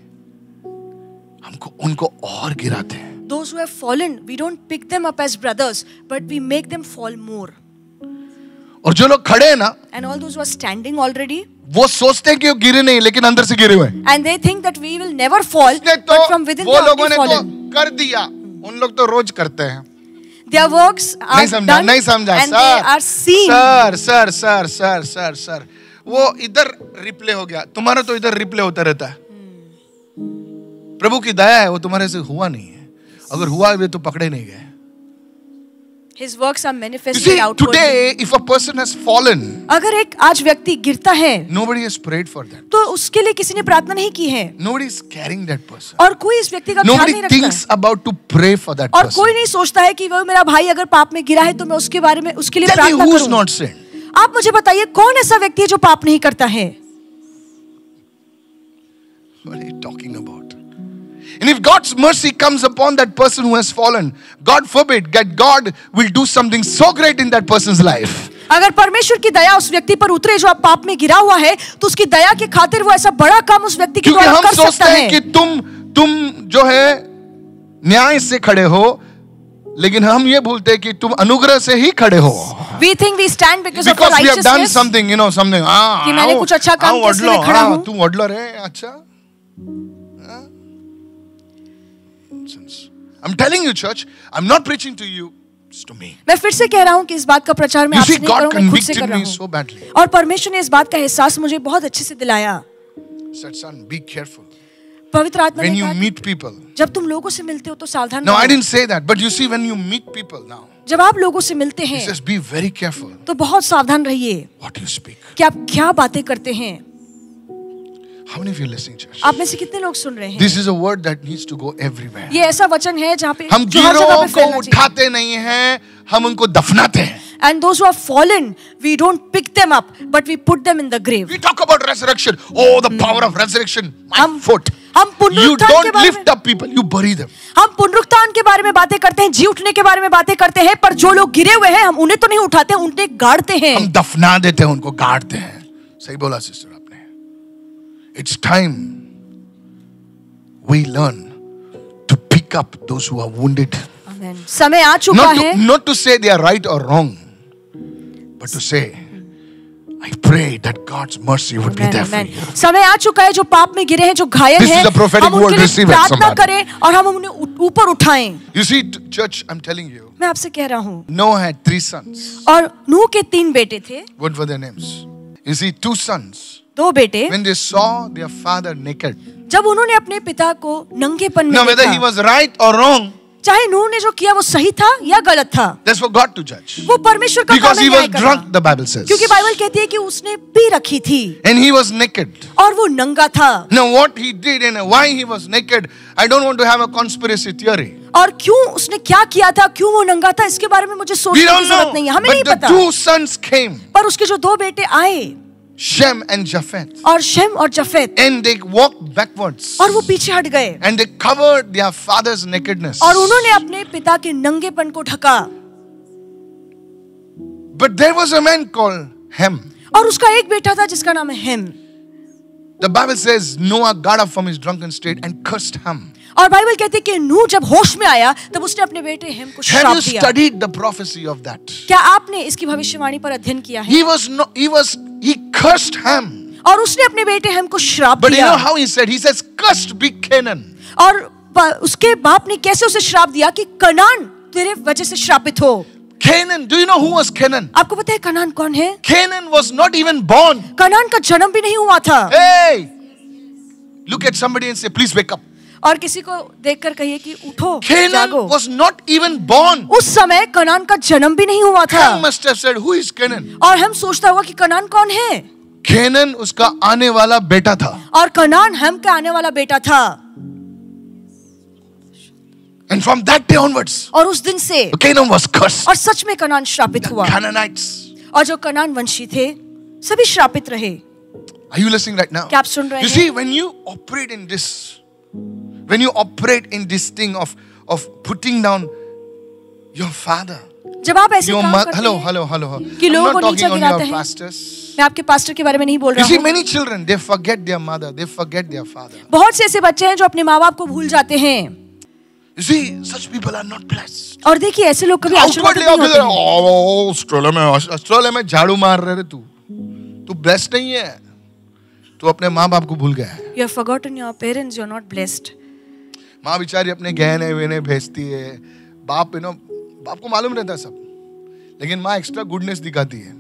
हमको उनको और गिराते हैं। Those who have fallen, we don't pick them up as brothers, but we make them fall more. और जो लोग खड़े हैं ना, And all those who are standing already, वो सोचते हैं कि वो गिरे नहीं, लेकिन अंदर से गिरे हुए हैं। and they think that we will never fall, उसने but from within वो they are लोगों ने already तो fallen. कर दिया, उन लोग तो रोज करते हैं। Their works are नहीं समझा, done नहीं समझा and they are seen. Sir वो इधर रिप्ले हो गया, तुम्हारा तो इधर रिप्ले होता रहता है। प्रभु की दया है, वो तुम्हारे से हुआ नहीं है। अगर हुआ वे तो पकड़े नहीं गए। His works are You manifested see, outwardly. today if a person has fallen, अगर एक आज व्यक्ति गिरता है, nobody has prayed for that. तो उसके लिए किसी ने प्रार्थना नहीं की है, Nobody is carrying that person. और कोई इस व्यक्ति का ख्याल Nobody नहीं रखता thinks about to pray for that और person. कोई नहीं सोचता है कि वो मेरा भाई अगर पाप में गिरा है तो मैं उसके बारे में उसके लिए Tell me प्रार्थना who's करूं। not sinned. आप मुझे बताइए कौन ऐसा व्यक्ति है जो पाप नहीं करता है? What are you talking about? And if God's mercy comes upon that person who has fallen, God forbid that God will do something so great in that person's life. अगर परमेश्वर की दया उस व्यक्ति पर उतरे जो आप पाप में गिरा हुआ है, तो उसकी दया के खातिर वो ऐसा बड़ा काम उस व्यक्ति के क्योंकि द्वारा हम कर सोचते सकता हैं है। कि तुम जो है न्याय से खड़े हो, लेकिन हम ये भूलते हैं कि तुम अनुग्रह से ही खड़े हो। We think we stand because of our Because we have done righteousness. something, something. कि मैंने कुछ अच्छा काम किया इसलिए मैं खड़ा हूँ। तू वडलर है, अच्छा? I'm telling you, church, I'm not preaching to you, it's to me. मैं फिर से कह रहा हूँ कि इस बात का प्रचार मैं You आपसे see, नहीं God करूँ, मैं खुद से कर convicted रहा me हूँ। so badly. और परमेश्वर ने इस बात का एहसास मुझे बहुत अच्छे से दिलाया। Said, son, be careful. पवित्र आत्मा When ने you कहा, meet people. जब तुम लोगों से मिलते हो तो सावधान No, I रहो। didn't say that, but you see, when you meet people now, जब आप लोगों से मिलते he हैं says, be very careful तो बहुत सावधान रहिए what you speak. कि आप क्या बातें करते हैं। How many of you are listening, church? आप में से कितने लोग सुन रहे हैं? This is a word that needs to go everywhere. ये ऐसा वचन है जहाँ पे हम जो हर जगह गिरोह पे को फैलना चाहिए। उठाते नहीं हैं, हम उनको दफनाते हैं. And those who have fallen, we don't pick them up, but we put them in the grave. We talk about resurrection. Oh, the power of resurrection. My foot. हम You पुनरुत्थान के don't बारे में lift up people, you bury them. हम पुनरुत्थान के बारे में बातें करते हैं, जी उठने के बारे में बातें करते हैं, पर जो लोग गिरे हुए हैं हम उन्हें तो नहीं उठाते, उन्हें गाड़ते हैं. हम दफना देते हैं, उनको गाड़ते हैं. सही बोला सिस्टर आपने. It's time we learn to pick up those who are wounded. Amen. समय आ चुका है. Not to say they are right or wrong, but to say, I pray that God's mercy would be there for you. समय आ चुका है जो पाप में गिरे हैं, जो घायल This हैं, is a prophetic हम उनके word, लिए receive it, प्रार्थना somebody. करें और हम उन्हें ऊपर उठाएं. You see, church, I'm telling you, मैं आपसे कह रहा हूँ. Noah had 3 sons. और नूह के 3 बेटे थे. What were their names? You see, 2 sons. 2 बेटे. When they saw their father naked. जब उन्होंने अपने पिता को नंगेपन में Now, whether he देखा, was right or wrong, चाहे नूह ने जो किया वो सही था या गलत था, that's for God to judge. वो परमेश्वर का काम Because है he was न्याय करना. drunk, the Bible says. क्योंकि बाइबल कहती है कि उसने पी रखी थी And he was naked. और वो नंगा था. Now, what he did and why he was naked, I don't want to have a conspiracy theory. और क्यों उसने क्या किया था, क्यों वो नंगा था, इसके बारे में मुझे We सोचने की don't जरूरत know. नहीं है, हमें But नहीं the पता. 2 sons came, पर उसके जो 2 बेटे आए, Shem and Japheth, और शेम और जफेत, and they walked backwards. और वो पीछे हट गए And they covered their father's nakedness. और उन्होंने अपने पिता के नंगेपन को ढका. But there was a man called Ham. और उसका एक बेटा था जिसका नाम है हेम. The Bible says Noah got up from his drunken state and cursed Ham. और बाइबल कहती है कि नूह जब होश में आया तब उसने अपने बेटे हेम को Have श्राप you दिया. studied the prophecy of that? क्या आपने इसकी भविष्यवाणी पर अध्ययन किया है? He cursed Ham. और उसने अपने बेटे हेम को श्राप But you दिया. know how he said? He says, cursed be Canaan. और उसके बाप ने कैसे उसे श्राप दिया कि कनान तेरे वजह से श्रापित हो. Canaan, do you know who was Canaan? आपको पता है कनान कौन है? Canaan was not even born. Kanan का जन्म भी नहीं हुआ था. Hey! Look at somebody and say, please wake up. और किसी को देखकर कहिए कि उठो, Canaan जागो. was not even born. उस समय कनान का जन्म भी नहीं हुआ था. Ham must have said, who is Canaan? और हम सोचता होगा कि कनान कौन है. Canaan उसका आने वाला बेटा था. और कनान हम का आने वाला बेटा था. And from that day onwards, और उस दिन से Canaan was cursed. और सच में कनान श्रापित हुआ. Canaanites. और जो कनान वंशी थे सभी श्रापित रहे. Are you listening right now? क्या आप सुन रहे You हैं? see, when you operate in this thing of putting down your father, जब आप ऐसे your काम mother, करते हैं hello. कि I'm लोगों not को नीचे talking on गिराते your हैं. pastors. मैं आपके पास्टर के बारे में नहीं बोल You रहा see, हूँ. many children, they forget their mother, they forget their father. बहुत से ऐसे बच्चे हैं जो अपने माँ बाप को भूल जाते हैं. You see, such people are not blessed. और देखिए ऐसे लोग कभी आशीर्वादित Outwardly, नहीं होते हैं. ऑस्ट्रेलिया में झाड़ू मार रहे तू ब्लेस्ड नहीं है, तू अपने माँ बाप को भूल गया है. You have forgotten your parents, you are not blessed. माँ बेचारी अपने गहने वेने भेजती है, बाप बाप को मालूम रहता है सब, लेकिन माँ एक्स्ट्रा गुडनेस दिखाती है,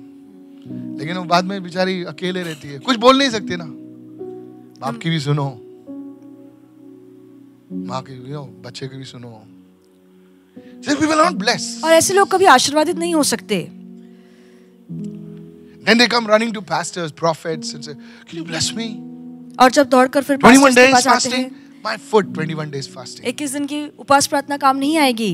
लेकिन वो बाद में बेचारी अकेले रहती है, कुछ बोल नहीं सकती ना. बाप की भी सुनो, माँ की भी बच्चे की भी सुनो. These people are not blessed. और ऐसे लोग कभी आशीर्वादित नहीं हो सकते. Then they come running to pastors, prophets and say, "Can you bless me?" और जब दौड़कर फिर 21 pastors के days पास आते fasting. हैं, My foot, 21 days fasting. 21 दिन की उपास प्रार्थना काम नहीं आएगी.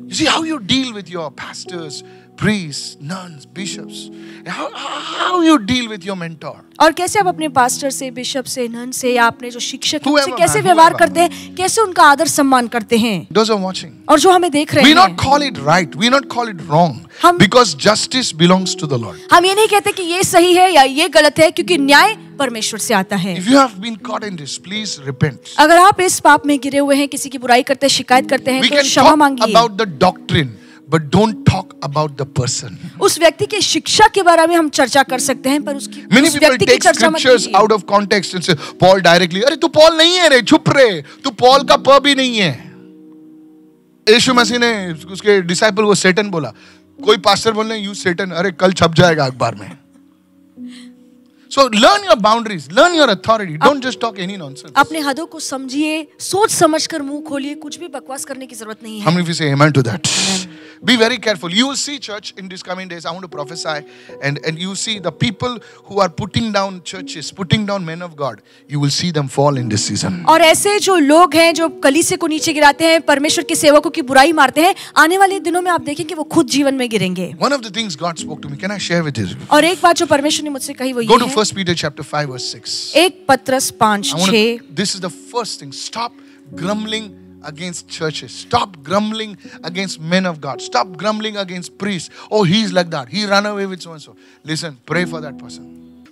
You see how you deal with your pastors, priests, nuns, bishops. How you deal with your mentor. और कैसे आप अपने पास्टर से, बिशप से, नन से या अपने जो शिक्षक हैं Whoever, उनसे कैसे man, व्यवहार whoever. करते हैं, कैसे उनका आदर सम्मान करते हैं. Those are watching. और जो हमें देख रहे We हैं, not call it right. We not call it wrong. हम- Because justice belongs to the Lord. हम ये नहीं कहते कि ये सही है या ये गलत है, क्योंकि न्याय परमेश्वर से आता है. If you have been caught in this, please repent. अगर आप इस पाप में गिरे हुए हैं, किसी की बुराई करते हैं, शिकायत करते हैं, We तो can क्षमा talk मांगिए. about the doctrine, but don't talk about the person. उस व्यक्ति की शिक्षा के बारे में हम चर्चा कर सकते हैं, पर उसकी Many उस people व्यक्ति की take चर्चा मत scriptures कीजिए. out of context and say, Paul directly, अरे तू पॉल नहीं है रे, चुप रे, तू पॉल का प भी नहीं है. यीशु मसीह ने उसके डिसाइपल को सेटन बोला. कोई पास्टर बोलने यू सेटन, अरे कल छप जाएगा अखबार में. So learn your boundaries, learn your authority. Don't just talk any nonsense. अपने हदों को समझिए, सोच समझकर मुंह खोलिए, कुछ भी बकवास करने की जरूरत नहीं है. How many of you say amen to that? Be very careful. You will see, church, in these coming days. I want to prophesy, and you see the people who are putting down churches, putting down men of God. You will see them fall in this season. और ऐसे जो लोग हैं जो कलीसिया को नीचे गिराते हैं, परमेश्वर के सेवकों की बुराई मारते हैं, आने वाले दिनों में आप देखेंगे वो खुद जीवन में गिरेंगे. One of the things God spoke to me. Can I share with you? और एक बात जो परमेश्वर ने मुझसे कही वो Go ये to है. 1 Peter chapter 5 verse 6. 1 पत्रस 5:6. This is the first thing. Stop grumbling against churches. Stop grumbling against men of God. Stop grumbling against priests. Oh, he's like that. He ran away with so and so. Listen, pray for that person.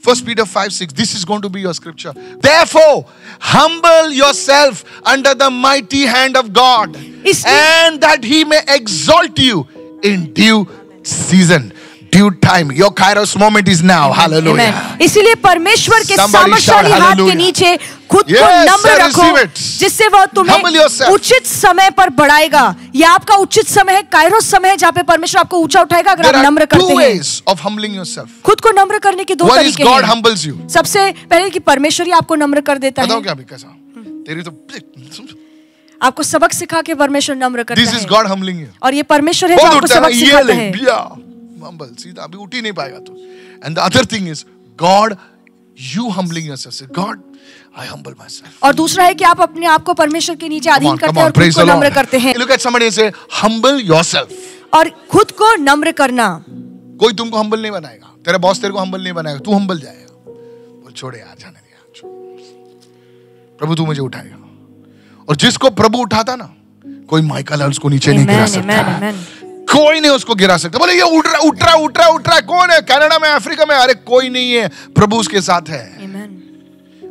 1 Peter 5:6. This is going to be your scripture. Therefore, humble yourself under the mighty hand of God, and that He may exalt you in due season. Due time. Your Kairos moment is now. Hallelujah. इसीलिए परमेश्वर के Somebody सामर्थ्यशाली shout हाथ के hallelujah. नीचे खुद को Yes, नम्र sir, रखो, receive it. जिससे वह Humble तुम्हें yourself. उचित समय पर बढ़ाएगा. यह आपका उचित समय है, कायरोस समय है, जहाँ पे परमेश्वर आपको ऊंचा उठाएगा अगर There आप नम्र are two करते हैं. ways of humbling yourself. खुद को नम्र करने के दो One is तरीके God हैं. humbles you. सबसे पहले कि परमेश्वर ही आपको नम्र कर देता बताओ है. क्या अभी कैसा? तेरी तो आपको सबक सिखा के परमेश्वर नम्र करता This is है. God humbling you. और ये परमेश्वर है जो बहुत आपको उठता है, सबक ये सिखाता ले, है. बिया, humble, सीधा अभी उठ ही नहीं पाएगा तो. And the other thing is God, you humbling yourself. Say, God, I humble myself. और दूसरा है कि आप अपने आप को परमेश्वर के नीचे Come अधीन on, करते come हैं on, और खुद praise को the नम्र Lord. करते हैं. Look at somebody and say, humble yourself. और खुद को नम्र करना. कोई तुमको humble नहीं बनाएगा. तेरा बॉस तेरे को humble नहीं बनाएगा. तू humble जाएगा. बोल छोड़े यार, जाने दे यार. प्रभु तू मुझे उठाएगा. और जिसको प्रभु उठाता ना, कोई माइकल उसको नीचे नहीं गिरा सकता. कोई नहीं उसको गिरा सकता. बोले ये उठ रहा कौन है? कनाडा में, अफ्रीका में, अरे कोई नहीं है. प्रभु उसके साथ है.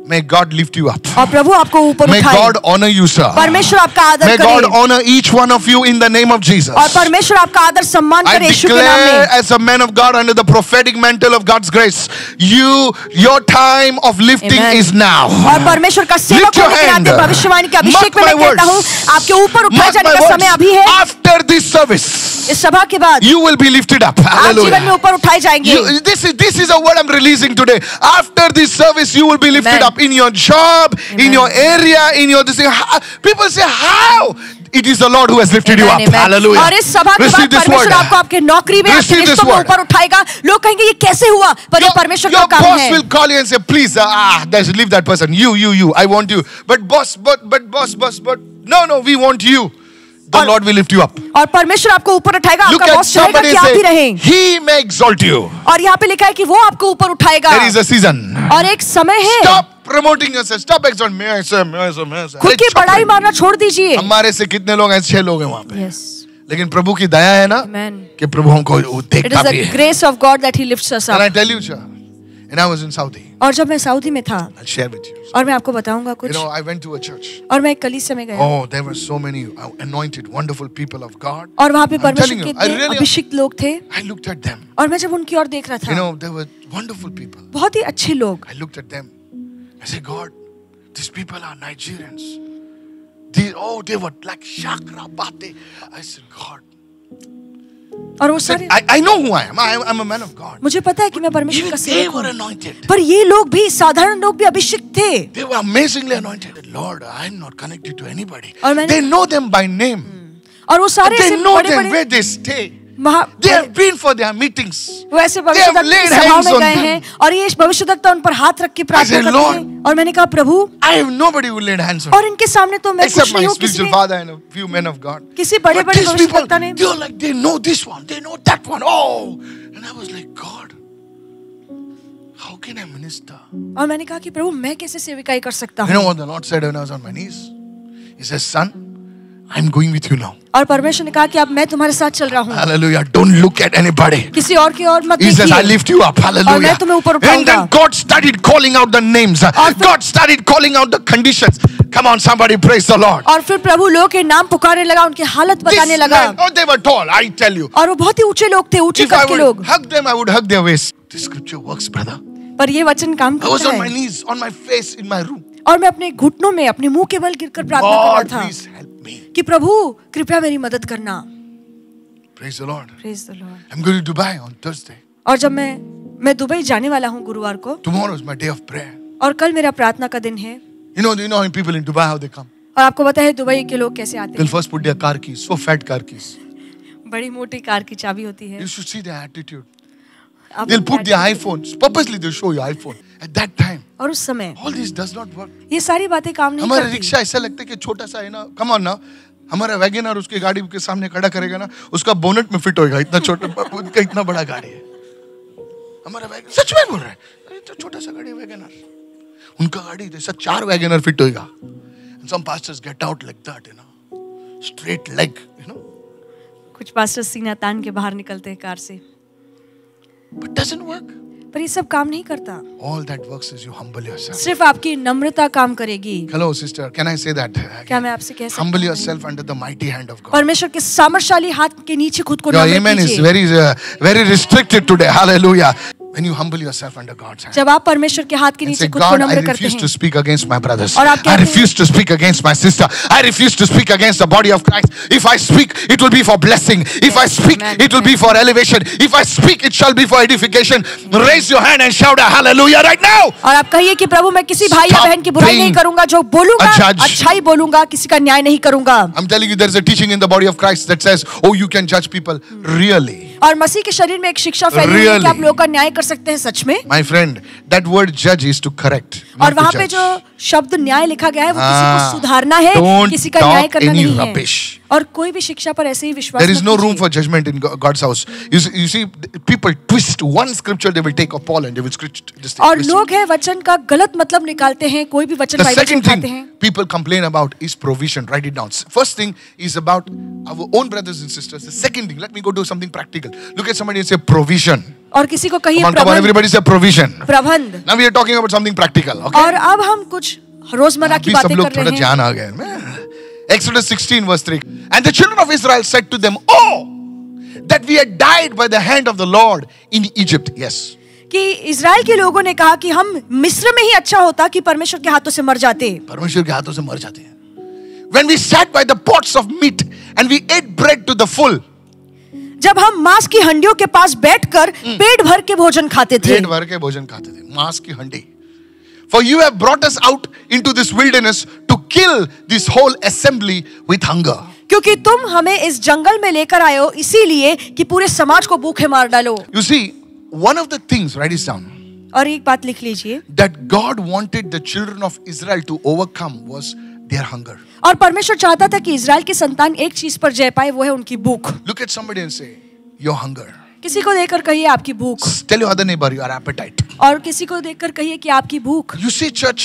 May God lift you up. और प्रभु आपको ऊपर May उठाए. God honor you, sir. परमेश्वर आपका आदर May करे. God honor each one of you in the name of Jesus. और परमेश्वर आपका आदर सम्मान I करे यीशु के नाम declare में. as a man of God under the prophetic mantle of God's grace, your time of lifting Amen. is now. और परमेश्वर का सेवक Lift your होने के hand. नाते भविष्यवाणी के अभिषेक Mark में मैं my कहता हूँ words. आपके ऊपर उठाए Mark जाने my का समय words. अभी है. After this service, इस सभा के बाद you will be lifted up. आप जीवन में Hallelujah. ऊपर उठाए जाएंगे. This is a word I'm releasing today. After this service, you will be lifted Amen. up in your job, in your area, in your this thing. People say, how? It is the Lord who has lifted you up. Amen. Hallelujah. और इस सभा के बाद Receive this परमेश्वर word. आपको आपके नौकरी में, आपके Receive this रिश्तों में word. ऊपर उठाएगा. लोग कहेंगे ये कैसे हुआ? पर ये परमेश्वर का Your काम boss है. will call you and say, please, leave that person. You. I want you. But boss. No, we want you. The Lord will lift you up. और परमेश्वर आपको ऊपर उठाएगा. Look आपका at बॉस चाहेगा somebody कि and आप ही say, रहें. He may exalt you. और यहाँ पे लिखा है कि वो आपको ऊपर उठाएगा. There is a season. और एक समय है. Stop promoting yourself. Stop exalting. May I say. खुद की बड़ाई मारना छोड़ दीजिए. हमारे से कितने लोग हैं? 6 लोग हैं वहाँ पे. Yes. लेकिन प्रभु की दया है ना, Amen. कि प्रभु हमको It देखता is भी the है. grace of God that He lifts us And up. I tell you, sir, and I was in Saudi. और जब मैं सऊदी में था, I'll share with you. और मैं आपको बताऊंगा You कुछ. know, I went to a church. और मैं एक कलीसिया में गया. Oh, there were so many anointed, wonderful people of God. और वहाँ पे I'm telling परमेश्वर you, के I इतने really- अभिषिक्त लोग थे. I looked at them. और मैं जब उनकी ओर देख रहा You था, know, they were wonderful people. बहुत ही अच्छे लोग. I looked at them. I said, God, these people are Nigerians. They were like Shakra Bate. I said, God. और वो सारे, I know who I am. I'm a man of God. मुझे पता है कि मैं परमेश्वर का Even they सेवक were हूँ. anointed. पर ये लोग भी, साधारण लोग भी अभिषिक्त थे. They were amazingly anointed. Lord, I'm not connected to anybody. और मैंने- They know them by name. और वो सारे They ऐसे know बड़े them बड़े where they stay. महा, They have been for their meetings. वो ऐसे They have भविष्यवक्ता laid की सभाओं hands में on गए them. हैं और ये भविष्यवक्ता उन पर हाथ रख के प्रार्थना said, करते Lord, हैं. और मैंने कहा प्रभु, I have nobody who laid hands on और me. इनके सामने तो मैं Except कुछ my नहीं हूँ. spiritual किसी father and a few men of God. किसी But बड़े-बड़े these people, भविष्यवक्ता ने, they're like, they know this one, they know that one. Oh, and I was like, God, how can I minister? और मैंने कहा कि प्रभु मैं कैसे सेविकाई कर सकता You know हूँ. what the Lord said when I was on my knees? He says, son, I'm going with you now. और परमेश्वर ने कहा कि अब मैं तुम्हारे साथ चल रहा हूँ. Hallelujah. Don't look at anybody. किसी और की ओर मत He says, I देखिए. lift you up. और मैं Hallelujah. तुम्हें ऊपर And उठाऊंगा. then God started calling out the names. God started calling out the conditions. Come on, somebody praise the Lord. और फिर प्रभु लोग के नाम पुकारने लगा, उनकी हालत This बताने लगा. man, oh, they were tall, I tell you. और वो बहुत ही ऊंचे लोग थे, ऊंचे If I कद के would लोग. hug them, I would hug their waist. This scripture works, brother. पर ये वचन काम I was करता on my है. knees, on my face, in my room. और मैं अपने घुटनों में अपने मुंह के बल गिरकर प्रार्थना कर God, रहा था please help me. कि प्रभु कृपया मेरी मदद करना. Praise the Lord. Praise the Lord. I'm going to Dubai on Thursday. और जब मैं दुबई जाने वाला हूँ गुरुवार को, Tomorrow is my day of prayer. और कल मेरा प्रार्थना का दिन है. You know how people in Dubai, how they come? और आपको पता है दुबई के लोग कैसे आते They'll हैं. first put their car keys, so fat car keys. बड़ी मोटी कार की चाबी होती है। You should see their attitude. आप They'll उनकी put their attitude- iPhones. Purposely they'll show you iPhone. At that time, और उस समय all this does not work. ये सारी बातें काम नहीं हमारा करती। रिक्शा ऐसा लगता है कि छोटा सा है ना, कम ऑन ना, हमारा वैगनर उसकी गाड़ी के सामने खड़ा करेगा ना, उसका बोनट में फिट होएगा, इतना छोटा, उनका इतना बड़ा गाड़ी है। हमारा वैगनर, सच में बोल रहा है, इतना छोटा सा गाड़ी वैगनर, उनका गाड़ी जैसा 4 वैगनर फिट होएगा। And some pastors get out like that, straight leg, कुछ पास्टर सीना तान के बाहर निकलते हैं कार से, but doesn't work. पर ये सब काम नहीं करता। All that works is you humble yourself. सिर्फ आपकी नम्रता काम करेगी। Hello, sister. Can I say that? क्या मैं आपसे कह सकता Humble हूँ? yourself under the mighty hand of God. परमेश्वर के सामर्थशाली हाथ के नीचे खुद को Your नम्र amen is कीजिए। very restricted today. Hallelujah. When you humble yourself under God's hand. जब आप परमेश्वर के हाथ के And नीचे say, खुद को God, I नम्र करते refuse to हैं speak against my brothers. और आप I कहते हैं- refuse to speak against my sister. I refuse to speak against the body of Christ. If I speak, it will be for blessing. If I speak, Amen. it will be for elevation. If I speak, it shall be for edification. Raise your hand and shout a hallelujah right now. और आप कहिए कि प्रभु मैं किसी भाई या Stop बहन की बुराई being नहीं करूंगा, जो बोलूंगा a judge. अच्छा ही बोलूंगा, किसी का न्याय नहीं करूंगा। I'm telling you, there's a teaching in the body of Christ that says, oh, you can judge people. Really? और मसीह के शरीर में एक शिक्षा फैली हुई है कि Really? आप लोगों का न्याय कर सकते हैं सच में। My friend, that word judge is to correct. और not to वहाँ पे judge. जो शब्द न्याय लिखा गया है वो किसी Ah, को सुधारना है, don't किसी का talk न्याय करना any नहीं rubbish. है। और कोई भी शिक्षा पर ऐसे ही विश्वास There is मत no room कीजिए। for judgment in God's house. You see, people twist one scripture, they will take of Paul and they will twist this. और लोग हैं वचन का गलत मतलब निकालते हैं, कोई भी वचन The बाइबल से second उठाते thing हैं। people complain about is provision. Write it down. First thing is about our own brothers and sisters. The second thing, let me go do something practical. Look at somebody and say provision. और किसी को कहिए Come on, प्रबंध। everybody say provision. प्रबंध। Now we are talking about something practical. Okay? और अब हम कुछ रोजमर्रा की अभी सब बातें लोग कर थोड़ा रहे जान हैं। आ गए। Exodus 16 verse 3. And the children of Israel said to them, oh, that we had died by the hand of the Lord in Egypt. Yes. कि इजराइल के लोगों ने कहा कि हम मिस्र में ही अच्छा होता कि परमेश्वर के हाथों से मर जाते। परमेश्वर के हाथों से मर जाते हैं। When we sat by the pots of meat and we ate bread to the full. जब हम मांस की हंडियों के पास बैठकर पेट भर के भोजन खाते थे। पेट भर के भोजन खाते थे। मांस की हंडी। For you have brought us out into this wilderness to kill this whole assembly with hunger. क्योंकि तुम हमें इस जंगल में लेकर आए हो इसीलिए कि पूरे समाज को भूखे मार डालो। You see, one of the things, write this down, और एक बात लिख लीजिए, that God wanted the children of Israel to overcome was their hunger. और परमेश्वर चाहता था कि इजराइल की संतान एक चीज पर जय पाए, वो है उनकी भूख। Look at somebody and say, your hunger. किसी को देखकर कहिए आपकी भूख, Tell your other neighbor your appetite. और किसी को देखकर कहिए कि आपकी भूख। You see, church,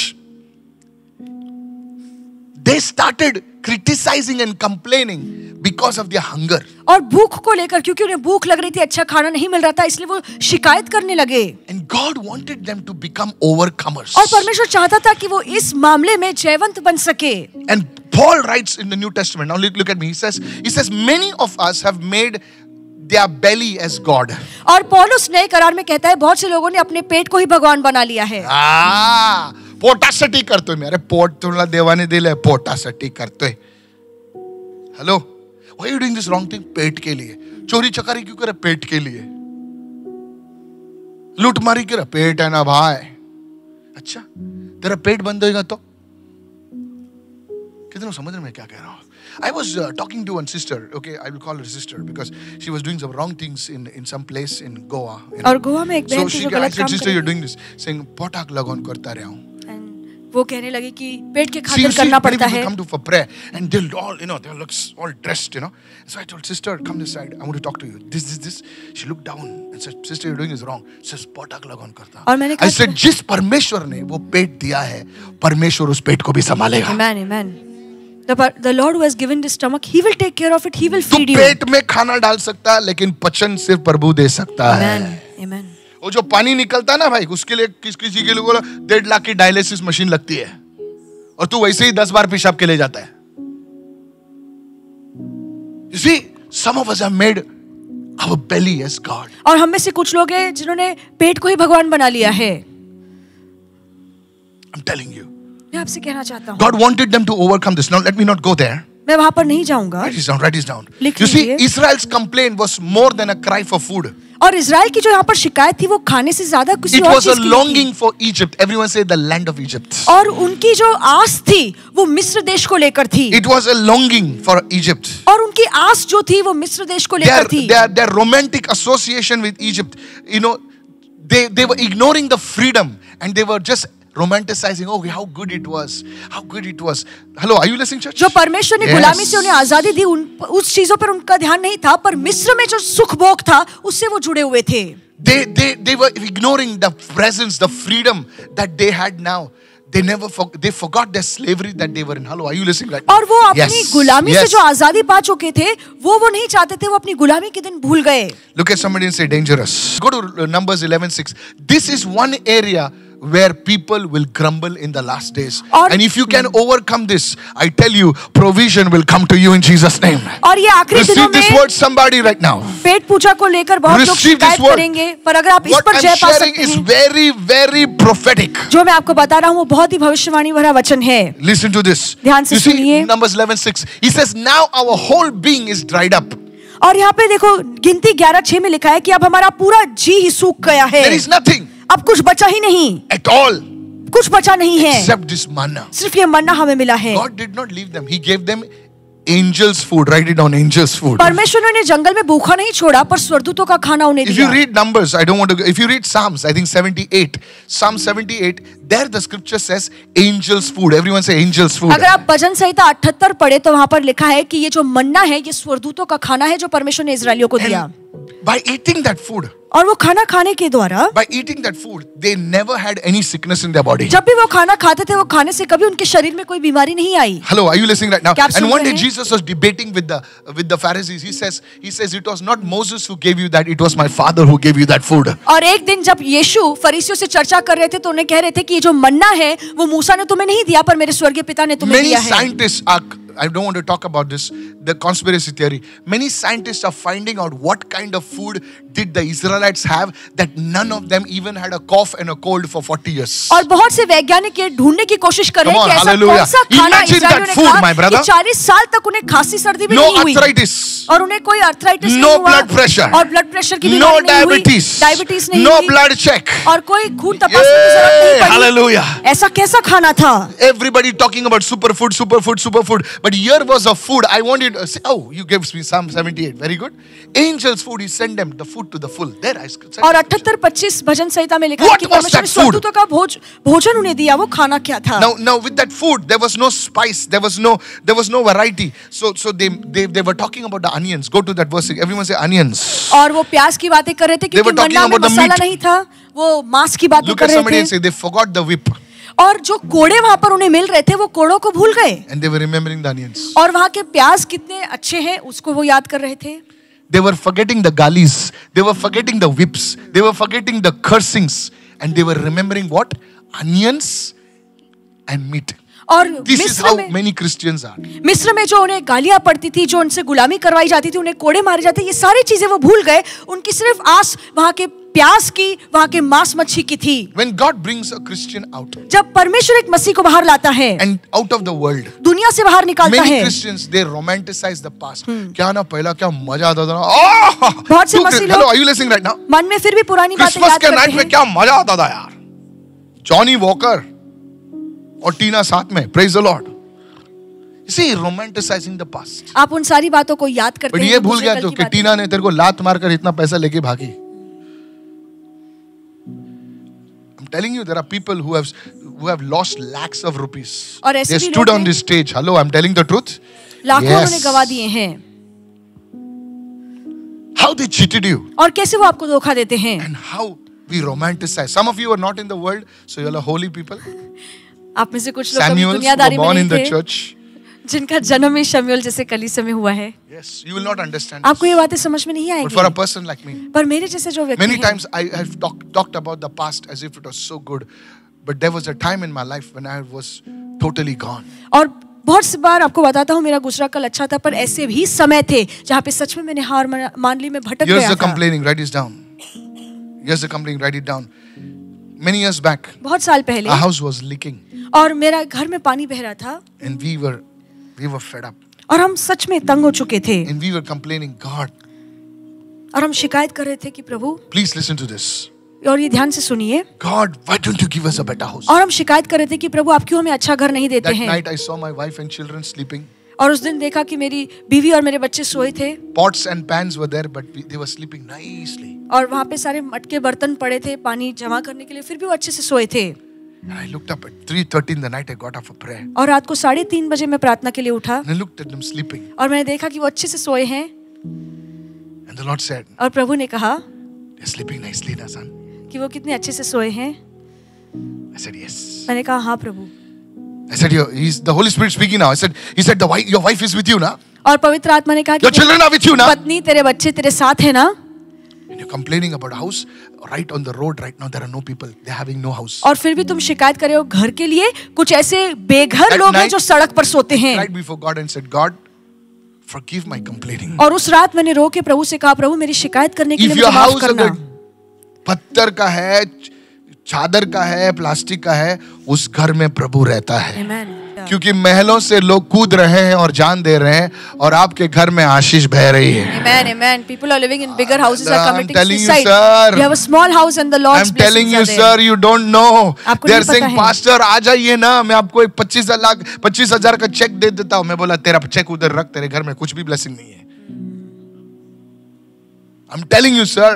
they started criticizing and complaining because of their hunger. और भूख को लेकर, क्योंकि उन्हें भूख लग रही थी, अच्छा खाना नहीं मिल रहा था, इसलिए वो शिकायत करने लगे। And God wanted them to become overcomers. और परमेश्वर चाहता था कि वो इस मामले में जयवंत बन सके। And Paul writes in the New Testament. Now look at me. He says, many of us have made their belly as God. और पौलुस नए करार में कहता है बहुत से लोगों ने अपने पेट को ही भगवान बना लिया है। पोटासाठी करतोय मी. अरे पोट तुला देवाने दिलंय, पोटासाठी करतोय. Hello, why are you doing this wrong thing? पेट के लिए. चोरी चकारी क्यों करे? पेट के लिए. लूटमारी क्यों? पेट है ना भाई. अच्छा, तेरा पेट बंद होगा तो कितनों समझ रहे मैं क्या कह रहा हूँ? I was talking to one sister. Okay, I will call her sister because she was doing some wrong things in some place in Goa. और गोवा में एक बहन थी जो गलत said, काम sister, you're कर doing this, saying पोटाक लगन करता रहा हूँ. वो कहने लगी कि पेट के See, खातिर you see, करना many पड़ता people है। come to for prayer and they'll all, they look all dressed, So I told sister, come this side. I want to talk to you. This. She looked down and said, sister, you're doing this wrong. Says पोटाक लगन करता. और मैंने कहा, I said, जिस परमेश्वर ने वो पेट दिया है, परमेश्वर उस पेट को भी संभालेगा. Amen, amen. The Lord who has given this stomach, He will take care of it. He will तू feed you. पेट में खाना डाल सकता है, लेकिन पचन सिर्फ प्रभु दे सकता है. Amen, amen. वो जो पानी निकलता है ना भाई, उसके लिए किसी के लिए 1.5 लाख की डायलिसिस मशीन लगती है, और तू वैसे ही 10 बार पेशाब के ले जाता है. You see, some of us have made our belly as God. और हम में से कुछ लोग हैं जिन्होंने पेट को ही भगवान बना लिया है। I'm telling you. मैं आपसे कहना चाहता हूँ, God wanted them to overcome this. Now let me not go there. मैं वहां पर नहीं जाऊंगा। Write this down. Write this down. लिख You see, लीजिए। Israel's complaint was more than a cry for food. और इजराइल की जो यहाँ पर शिकायत थी वो खाने से ज्यादा किसी It और was a चीज की नहीं थी। longing for Egypt. Everyone say the land of Egypt. और उनकी जो आस थी वो मिस्र देश को लेकर थी। It was a longing for Egypt. और उनकी आस जो थी वो मिस्र देश को लेकर थी। Their romantic association with Egypt, you know, they were ignoring the freedom and they were just romanticizing. Oh, how good it was. How good it was. Hello, are you listening, church? जो परमेश्वर ने Yes. गुलामी से उन्हें आजादी दी उस चीजों पर उनका ध्यान नहीं था, पर मिस्र में जो सुख भोग था उससे वो जुड़े हुए थे। They were ignoring the presence, the freedom that they had now. They forgot their slavery that they were in. Hello, are you listening right now? और वो अपनी Yes. गुलामी से Yes. जो आजादी पा चुके थे वो नहीं चाहते थे, वो अपनी गुलामी के दिन भूल गए। Look at somebody and say dangerous. Go to Numbers 11:6. This is one area where people will grumble in the last days. और- And if you can overcome this, I tell you, provision will come to you in Jesus' name. और ये आखिरी दिनों Receive this में word, somebody right now. पेट पूजा को लेकर बहुत लोग Receive this शिकायत word. करेंगे, पर अगर आप इस What पर I'm जय पा sharing सकते is हैं, very, very prophetic. जो मैं आपको बता रहा हूँ वो बहुत ही भविष्यवाणी भरा वचन है। Listen to this. ध्यान से You see, सुनिए। Numbers 11:6. He says, now our whole being is dried up. और यहाँ पे देखो गिनती 11:6 में लिखा है कि अब हमारा पूरा जी ही सूख गया है, There is nothing अब कुछ बचा ही नहीं, at all कुछ बचा नहीं है, except this manna. सिर्फ ये मन्ना हमें मिला है। God did not leave them. He gave them angels' food. Write it down, angels' food. परमेश्वर ने उन्हें जंगल में भूखा नहीं छोड़ा, पर स्वर्गदूतों का खाना उन्हें If you दिया। read Numbers, I don't want to. If you read Psalms, I think 78, Psalm 78, there the scripture says angels' food. Everyone say angels' food. अगर आप भजन संहिता 78 पढ़े तो वहां पर लिखा है कि ये जो मन्ना है ये स्वर्गदूतों का खाना है जो परमेश्वर ने इजरायलियों को दिया। And by eating that food, और वो खाना खाने के द्वारा by eating that food, they never had any sickness in their body. जब भी वो खाना खाते थे वो खाने से कभी उनके शरीर में कोई बीमारी नहीं आई। Hello, are you listening right now? क्या आप सुन And one रहे day हैं? Jesus was debating with the Pharisees. He says it was not Moses who gave you that, it was my Father who gave you that food. और एक दिन जब यीशु फरीसियों से चर्चा कर रहे थे तो उन्हें कह रहे थे कि ये जो मन्ना है वो मूसा ने तुम्हें नहीं दिया, पर मेरे स्वर्गीय पिता ने तुम्हें Many दिया है। scientists are, I don't want to talk about this, the conspiracy theory. Many scientists are finding out what kind of food did the Israelites have that none of them even had a cough and a cold for 40 years. और बहुत से वैज्ञानिक ये ढूंढने की कोशिश कर रहे Come हैं on, कि ऐसा hallelujah. कौन सा खाना Imagine इजरायलियों that ने food, खाया my brother. कि 40 साल तक उन्हें खांसी सर्दी भी No नहीं हुई, arthritis. और उन्हें कोई अर्थराइटिस No नहीं हुआ, blood pressure. और ब्लड प्रेशर की No बीमारी नहीं हुई, diabetes. डायबिटीज नहीं No हुई, blood check. और कोई खून तपासने की जरूरत नहीं Yeah, पड़ी। hallelujah. ऐसा कैसा खाना था? Everybody talking about superfood, superfood, superfood. But here was a food. I want you to say, oh, you gave me Psalm 78. Very good. Angels' food, he sent them the food to the full. There I said. और 78-25 भजन संहिता में लिखा है What कि was परमेश्वर ने that food? स्वर्गदूतों का भोजन उन्हें दिया। वो खाना क्या था? Now with that food, there was no spice, there was no variety. So they were talking about the onions. Go to that verse. Everyone say onions. और वो प्याज की बातें कर रहे थे They were क्योंकि talking मन्ना में about the मसाला meat. नहीं था, वो मांस की बातें Look कर at रहे somebody and थे। say they forgot the whip और जो कोड़े वहां पर उन्हें मिल रहे थे वो कोड़ों को भूल गए, and they were remembering the onions. और वहां के प्याज कितने अच्छे हैं उसको वो याद कर रहे थे। They were forgetting the galis. They were forgetting the whips. They were forgetting the cursings. And they were remembering what? Onions and meat. और This is मिस्र how में many Christians are. मिस्र में जो उन्हें गालियां पड़ती थी, जो उनसे गुलामी करवाई जाती थी, उन्हें कोड़े मारे जाते, ये सारी चीजें वो भूल गए। उनकी सिर्फ आस वहां के प्याज की, वहां के मांस मच्छी की थी। When God brings a Christian out जब परमेश्वर एक मसीह को बाहर लाता है, and out of the world, दुनिया से बाहर निकालता many है, Christians, they romanticize the past. क्या ना पहला क्या मजा आता था ना। बहुत से मसीह लोग- Hello, are you listening right now? मन में फिर भी पुरानी बातें क्रिसमस याद के करते नाइट में हैं। क्या मजा आता था यार। जॉनी वॉकर और टीना साथ में, praise the Lord. You see, romanticizing the past. आप उन सारी बातों को याद करते बट हैं। ये भूल दूसरे गया कल तो की कि बातें। टीना ने तेरे को लात मारकर इतना पैसा लेके भागी। I'm telling you, there are people who have lost lakhs of rupees. और ऐसे They भी stood लोग on हैं- this stage. Hello, I'm telling the truth. लाखों Yes. उन्होंने गवा दिए हैं। How they cheated you और कैसे वो आपको धोखा देते हैं। and how we romanticize. Some of you are not in the world, so you're a holy people. आप में से कुछ लोग कभी Samuels who were दुनियादारी में born in नहीं the थे, church. जिनका जन्म ही शमूएल जैसे कलीसिया में हुआ है। Yes, you will not understand. आपको ये बातें समझ में नहीं But for a आएंगी, person like me, पर मेरे जैसे जो व्यक्ति many हैं, times I have talked about the past as if it was so good. But there was a time in my life when I was totally gone. और बहुत सी बार आपको बताता हूँ मेरा गुजरा कल अच्छा था, पर ऐसे भी समय थे जहाँ पे सच में मैंने हार मान ली, मैं भटक Here's गया the था। complaining, write this down. Here's the complaining, write it down. Many years back, बहुत साल पहले, our house was leaking और मेरा घर में पानी बह रहा था, and we were fed up. और हम सच में तंग हो चुके थे And we were complaining, God, और हम शिकायत कर रहे थे कि प्रभु, please listen to this. और ये ध्यान से सुनिए, God, why don't you give us a better house? और हम शिकायत कर रहे थे कि प्रभु आप क्यों हमें अच्छा घर नहीं देते That हैं। night I saw my wife and children sleeping. और उस दिन देखा कि मेरी बीवी और मेरे बच्चे सोए थे Pots and pans were there, but they were sleeping nicely. और वहाँ पे सारे मटके बर्तन पड़े थे पानी जमा करने के लिए, फिर भी वो अच्छे से सोए थे। And I looked up at 3:30 in the night. I got up for prayer. और रात को 3:30 बजे मैं प्रार्थना के लिए उठा And I looked at them sleeping. और मैंने देखा कि वो अच्छे से सोए हैं। And the Lord said, और प्रभु ने कहा they're sleeping nicely, na son? कि वो कितने अच्छे से सोए हैं। I said, yes. मैंने कहा हाँ प्रभु। I said, he's the Holy Spirit speaking now. He said, your wife is with you, na? और पवित्र आत्मा ने कहा Your कि children are with you, na? पत्नी तेरे बच्चे तेरे साथ है ना। And you're complaining about a house right on the road right now. There are no people. They're having no house. और फिर भी तुम शिकायत कर रहे हो घर के लिए, कुछ ऐसे बेघर At लोग हैं night, जो सड़क पर सोते हैं। Cried before God and said, God, forgive my complaining. और उस रात मैंने रो के प्रभु से कहा, प्रभु मेरी शिकायत करने के लिए If मुझे your माफ house करना। अगर पत्थर का है, चादर का है, प्लास्टिक का है, उस घर में प्रभु रहता है। Amen. क्योंकि महलों से लोग कूद रहे हैं और जान दे रहे हैं और आपके घर में आशीष बह रही है। Amen, amen. People are living in bigger houses, are I'm committing telling you, suicide. sir. You have a small house and the Lord's I'm telling blessings you, are there. sir, you don't know. आपको They are नहीं पता saying, है। Pastor, आ जाइए ना, मैं आपको एक 25,000 का चेक दे देता हूँ। मैं बोला, तेरा चेक उधर रख, तेरे घर में कुछ भी ब्लेसिंग नहीं है। I'm telling you, sir.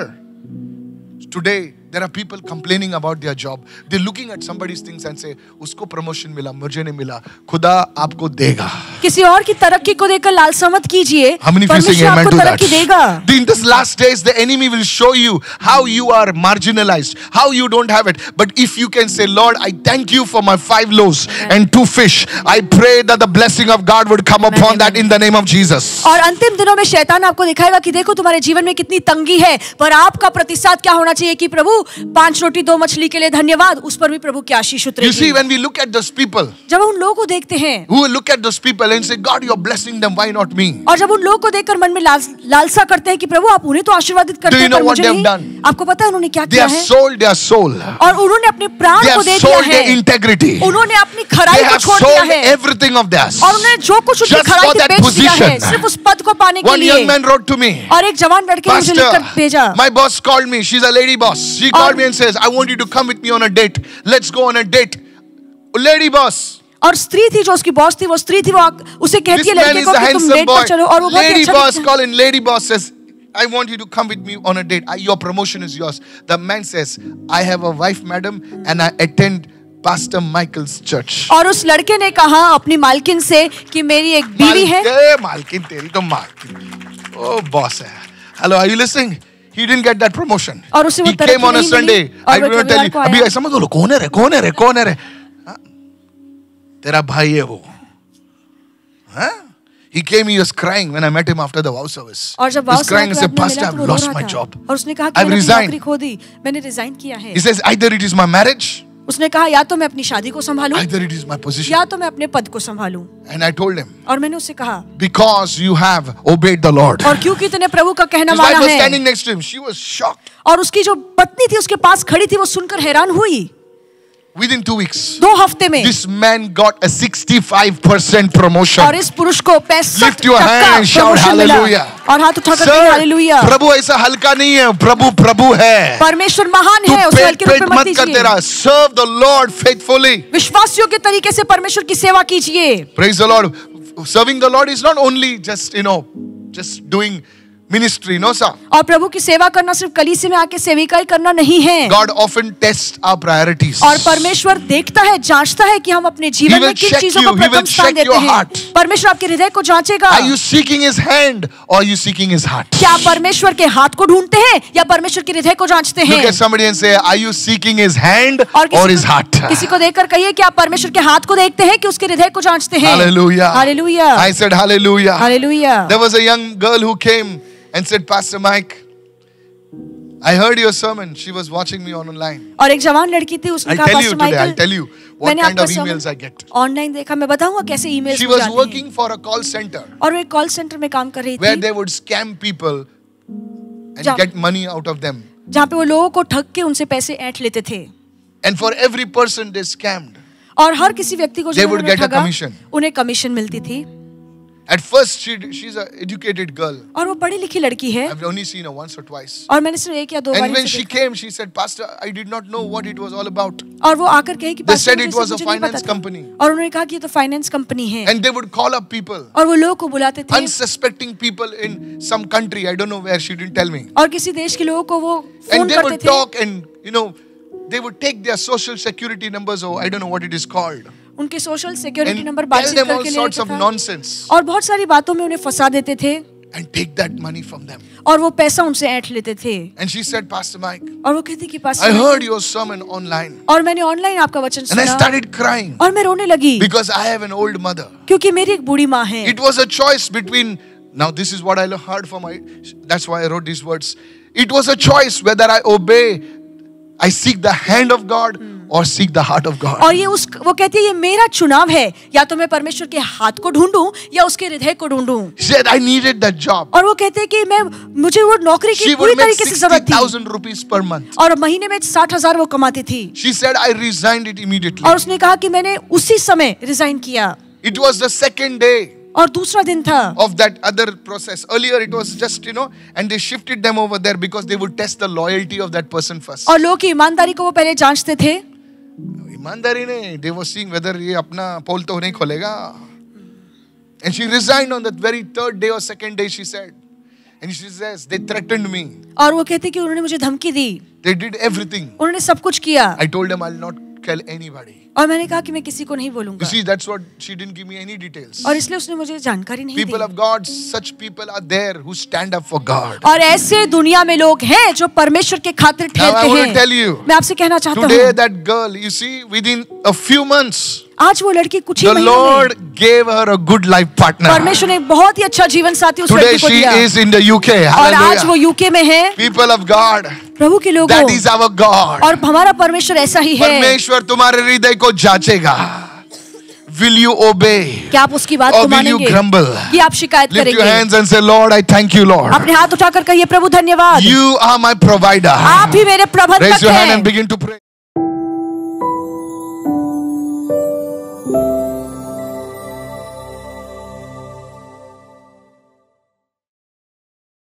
Today, there are people complaining about their job. They're looking at somebody's things and say, उसको प्रमोशन मिला, मुझे नहीं मिला। खुदा आपको देगा। किसी और की तरक्की को देखकर लालसा मत कीजिए। How many of you saying परमेश्वर amen आपको to that? तरक्की देगा। In this last days, the enemy will show you how you are marginalized, how you don't have it. But if you can say, Lord, I thank you for my 5 loaves and 2 fish, I pray that the blessing of God would come upon that in the name of Jesus. और अंतिम दिनों में शैतान आपको दिखाएगा कि देखो तुम्हारे जीवन में कितनी तंगी है, पर आपका प्रतिसाद क्या होना चाहिए कि प्रभु 5 रोटी 2 मछली के लिए धन्यवाद। उस पर भी प्रभु की आशीष You उतरेगी। see, when we look at those people, जब हम उन लोगों को देखते हैं who will look at those people and say, God, you're blessing them, why not me? और जब उन लोगों को देखकर मन में लालसा करते हैं कि प्रभु आप उन्हें तो आशीर्वादित करते Do you हैं know पर what मुझे they have नहीं। done? आपको पता है उन्होंने क्या They किया have है? sold their soul. और उन्होंने अपने प्राण They को have दे दिया sold है। their integrity. उन्होंने अपनी They खराई को have छोड़ दिया sold है everything of theirs. और उन्होंने जो कुछ उनकी Just खराई for थी that बेच दिया है, position. सिर्फ उस पद को पाने के One young लिए। man wrote to me, और एक जवान लड़के ने मुझे लिखकर भेजा। Pastor, my boss called me. She's a lady boss. She called me and says, I want you to come with me on a date. Let's go on a date. Lady boss. और स्त्री थी जो उसकी boss थी, वो स्त्री थी, वो उसे कहती This है man लड़के is को a कि तुम handsome डेट boy. पर चलो और वो बहुत ही Lady अच्छा boss दिखता है। call in. Lady boss says, I want you to come with me on a date. Your promotion is yours. The man says, I have a wife, madam, and I attend Pastor Michael's church. और उस लड़के ने कहा अपनी मालकिन से कि मेरी एक बीवी है। मालकिन तेरी तो मालकिन। Oh, boss है. Hello, are you listening? He didn't get that promotion. और उसे वो He तरक्की came on a नहीं Sunday. मिली I और वो will tell रविवार you. को अभी आया। ऐसा मत बोलो, कौन है रे? हाँ? तेरा भाई है वो। हाँ? He came, he was crying when I met him after the vow service. और जब He was wow crying and said, समाप्त में Pastor, मिला I've तो वो रो lost रहा my था। job. और उसने कहा कि I've मैंने अपनी resigned. नौकरी खो दी, मैंने रिजाइन किया है। He says, either it is my marriage, उसने कहा या तो मैं अपनी शादी को संभालूं either it is my position. या तो मैं अपने पद को संभालूं। And I told him, और मैंने उससे कहा because you have obeyed the Lord. और क्योंकि तूने प्रभु का कहना His wife माना was है। standing next to him. She was shocked. और उसकी जो पत्नी थी उसके पास खड़ी थी, वो सुनकर हैरान हुई। Within 2 weeks, 2 हफ्ते में this man got a 65% promotion. और इस पुरुष को 65% Lift your hand and shout promotion मिला। hallelujah. और हाथ उठाकर कहिए हालेलुया। प्रभु ऐसा हल्का नहीं है, प्रभु है। परमेश्वर महान तू है, उसे पेट हल्के रूप में मत मत करते लीजिए। रहा। Serve the Lord faithfully. विश्वासियों के तरीके से परमेश्वर की सेवा कीजिए। Praise the Lord. Serving the Lord is not only just doing ministry, no sir. और प्रभु की सेवा करना सिर्फ कलीसिया में आके सेविकाई करना नहीं है। God often tests our priorities. और परमेश्वर देखता है, जांचता है कि हम अपने जीवन में किन चीजों को प्रथम स्थान देते हैं। परमेश्वर आपके हृदय को जांचेगा। Are you seeking His hand or are you seeking His heart? क्या आप परमेश्वर के हाथ को ढूंढते हैं या परमेश्वर के हृदय को जांचते हैं? Look at somebody and say, are you seeking His hand और or His heart? किसी को देखकर कहिए कि आप परमेश्वर के हाथ को देखते हैं कि उसके हृदय को जांचते हैं। Hallelujah. Hallelujah. I said hallelujah. Hallelujah. There was a young girl who came and said, Pastor Mike, I heard your sermon. She was watching me online. और एक जवान लड़की थी, उसने I'll कहा tell you pastor today, I'll Michael, tell you what मैंने kind आपका of emails I sermon get. Online देखा, मैं बताऊंगा कैसे ईमेल्स She मुझे was आते हैं। working for a call center और वो एक कॉल सेंटर में काम कर रही where थी, they would scam people and Ja- get money out of them. जहाँ पे वो लोगों को ठग के उनसे पैसे ऐंठ लेते थे। And for every person they scammed, और हर किसी व्यक्ति को They जो would उन्होंने get a ठगा, commission. उन्हें कमीशन मिलती थी। At first, she's an educated girl. और वो पढ़ी लिखी लड़की है I've only seen her once or twice. और मैंने सिर्फ एक या दो बार And when इसे she देखा। came, she said, Pastor, I did not know what it was all about. और वो आकर कहे कि They "पास्टर, said मुझे it सब was a मुझे नहीं पता finance था।" company. और उन्होंने कहा कि ये तो फाइनेंस कंपनी है And they would call up people, और वो लोगों को बुलाते थे unsuspecting people in some country. I don't know where, she didn't tell me. और किसी देश के लोगों को वो फोन And they करते would थे talk and, they would take their social security numbers, or I don't know what it is called, उनके social security and number tell बातचीत them all करके ले sorts लेता of था nonsense और बहुत सारी बातों में उन्हें फंसा देते थे and take that money from them. और वो पैसा उनसे ऐंठ लेते थे And she said, Pastor Mike, और वो कहती कि I pastor heard your sermon online और मैंने ऑनलाइन आपका वचन and I सुना started crying और मैं रोने लगी because I have an old mother. क्योंकि मेरी एक बूढ़ी माँ है It was a choice between, now this is what I heard from that's why I wrote these words. It was a choice whether I obey, I seek the hand of God or seek the heart of God. और वो कहती है ये मेरा चुनाव है या तो मैं परमेश्वर के हाथ को ढूंढूं या उसके हृदय को ढूंढूं She said, I needed that job. और वो कहते हैं कि मुझे वो नौकरी की She पूरी would make तरीके से जरूरत थी 60,000 rupees per month. और महीने में 60,000 वो कमाती थी She said, I resigned it immediately. और उसने कहा कि मैंने उसी समय रिजाइन किया It was the second day और दूसरा दिन था of that other process. Earlier it was just, and they shifted them over there because they would test the loyalty of that person first. और लोग की ईमानदारी को वो पहले जांचते थे ईमानदारी नहीं, they were seeing whether ये अपना पोल तो नहीं खोलेगा. And she resigned on that very third day or second day, she said. And she says, they threatened me. और वो कहते कि उन्होंने मुझे धमकी दी They did everything. उन्होंने सब कुछ किया I told them I'll not tell anybody. और मैंने कहा कि मैं किसी को नहीं You बोलूंगा see, that's what she didn't give me any details. और इसलिए उसने मुझे जानकारी नहीं People the of God, such people are there who stand up for God. और ऐसे दुनिया में लोग हैं जो परमेश्वर के खातिर Now I ठहरते want to हैं tell you, मैं आपसे कहना चाहता today हूँ that girl, you see, within a few months, आज वो लड़की कुछ ही the महीनों Lord में gave her a good life partner. परमेश्वर ने बहुत ही अच्छा जीवन साथी उस Today लड़की को she दिया is in the UK. और आज वो Hallelujah. यूके में है People of God, प्रभु के लोगों that is our God. और हमारा परमेश्वर ऐसा ही है परमेश्वर तुम्हारे हृदय को जांचेगा. Will you obey क्या आप उसकी बात or को will you मानेंगे grumble? कि आप शिकायत Lift your करेंगे hands and say, Lord, I thank you, Lord. अपने हाथ उठाकर कहिए प्रभु धन्यवाद You are my provider. आप ही मेरे Raise प्रबंधक your hand हैं and begin to pray.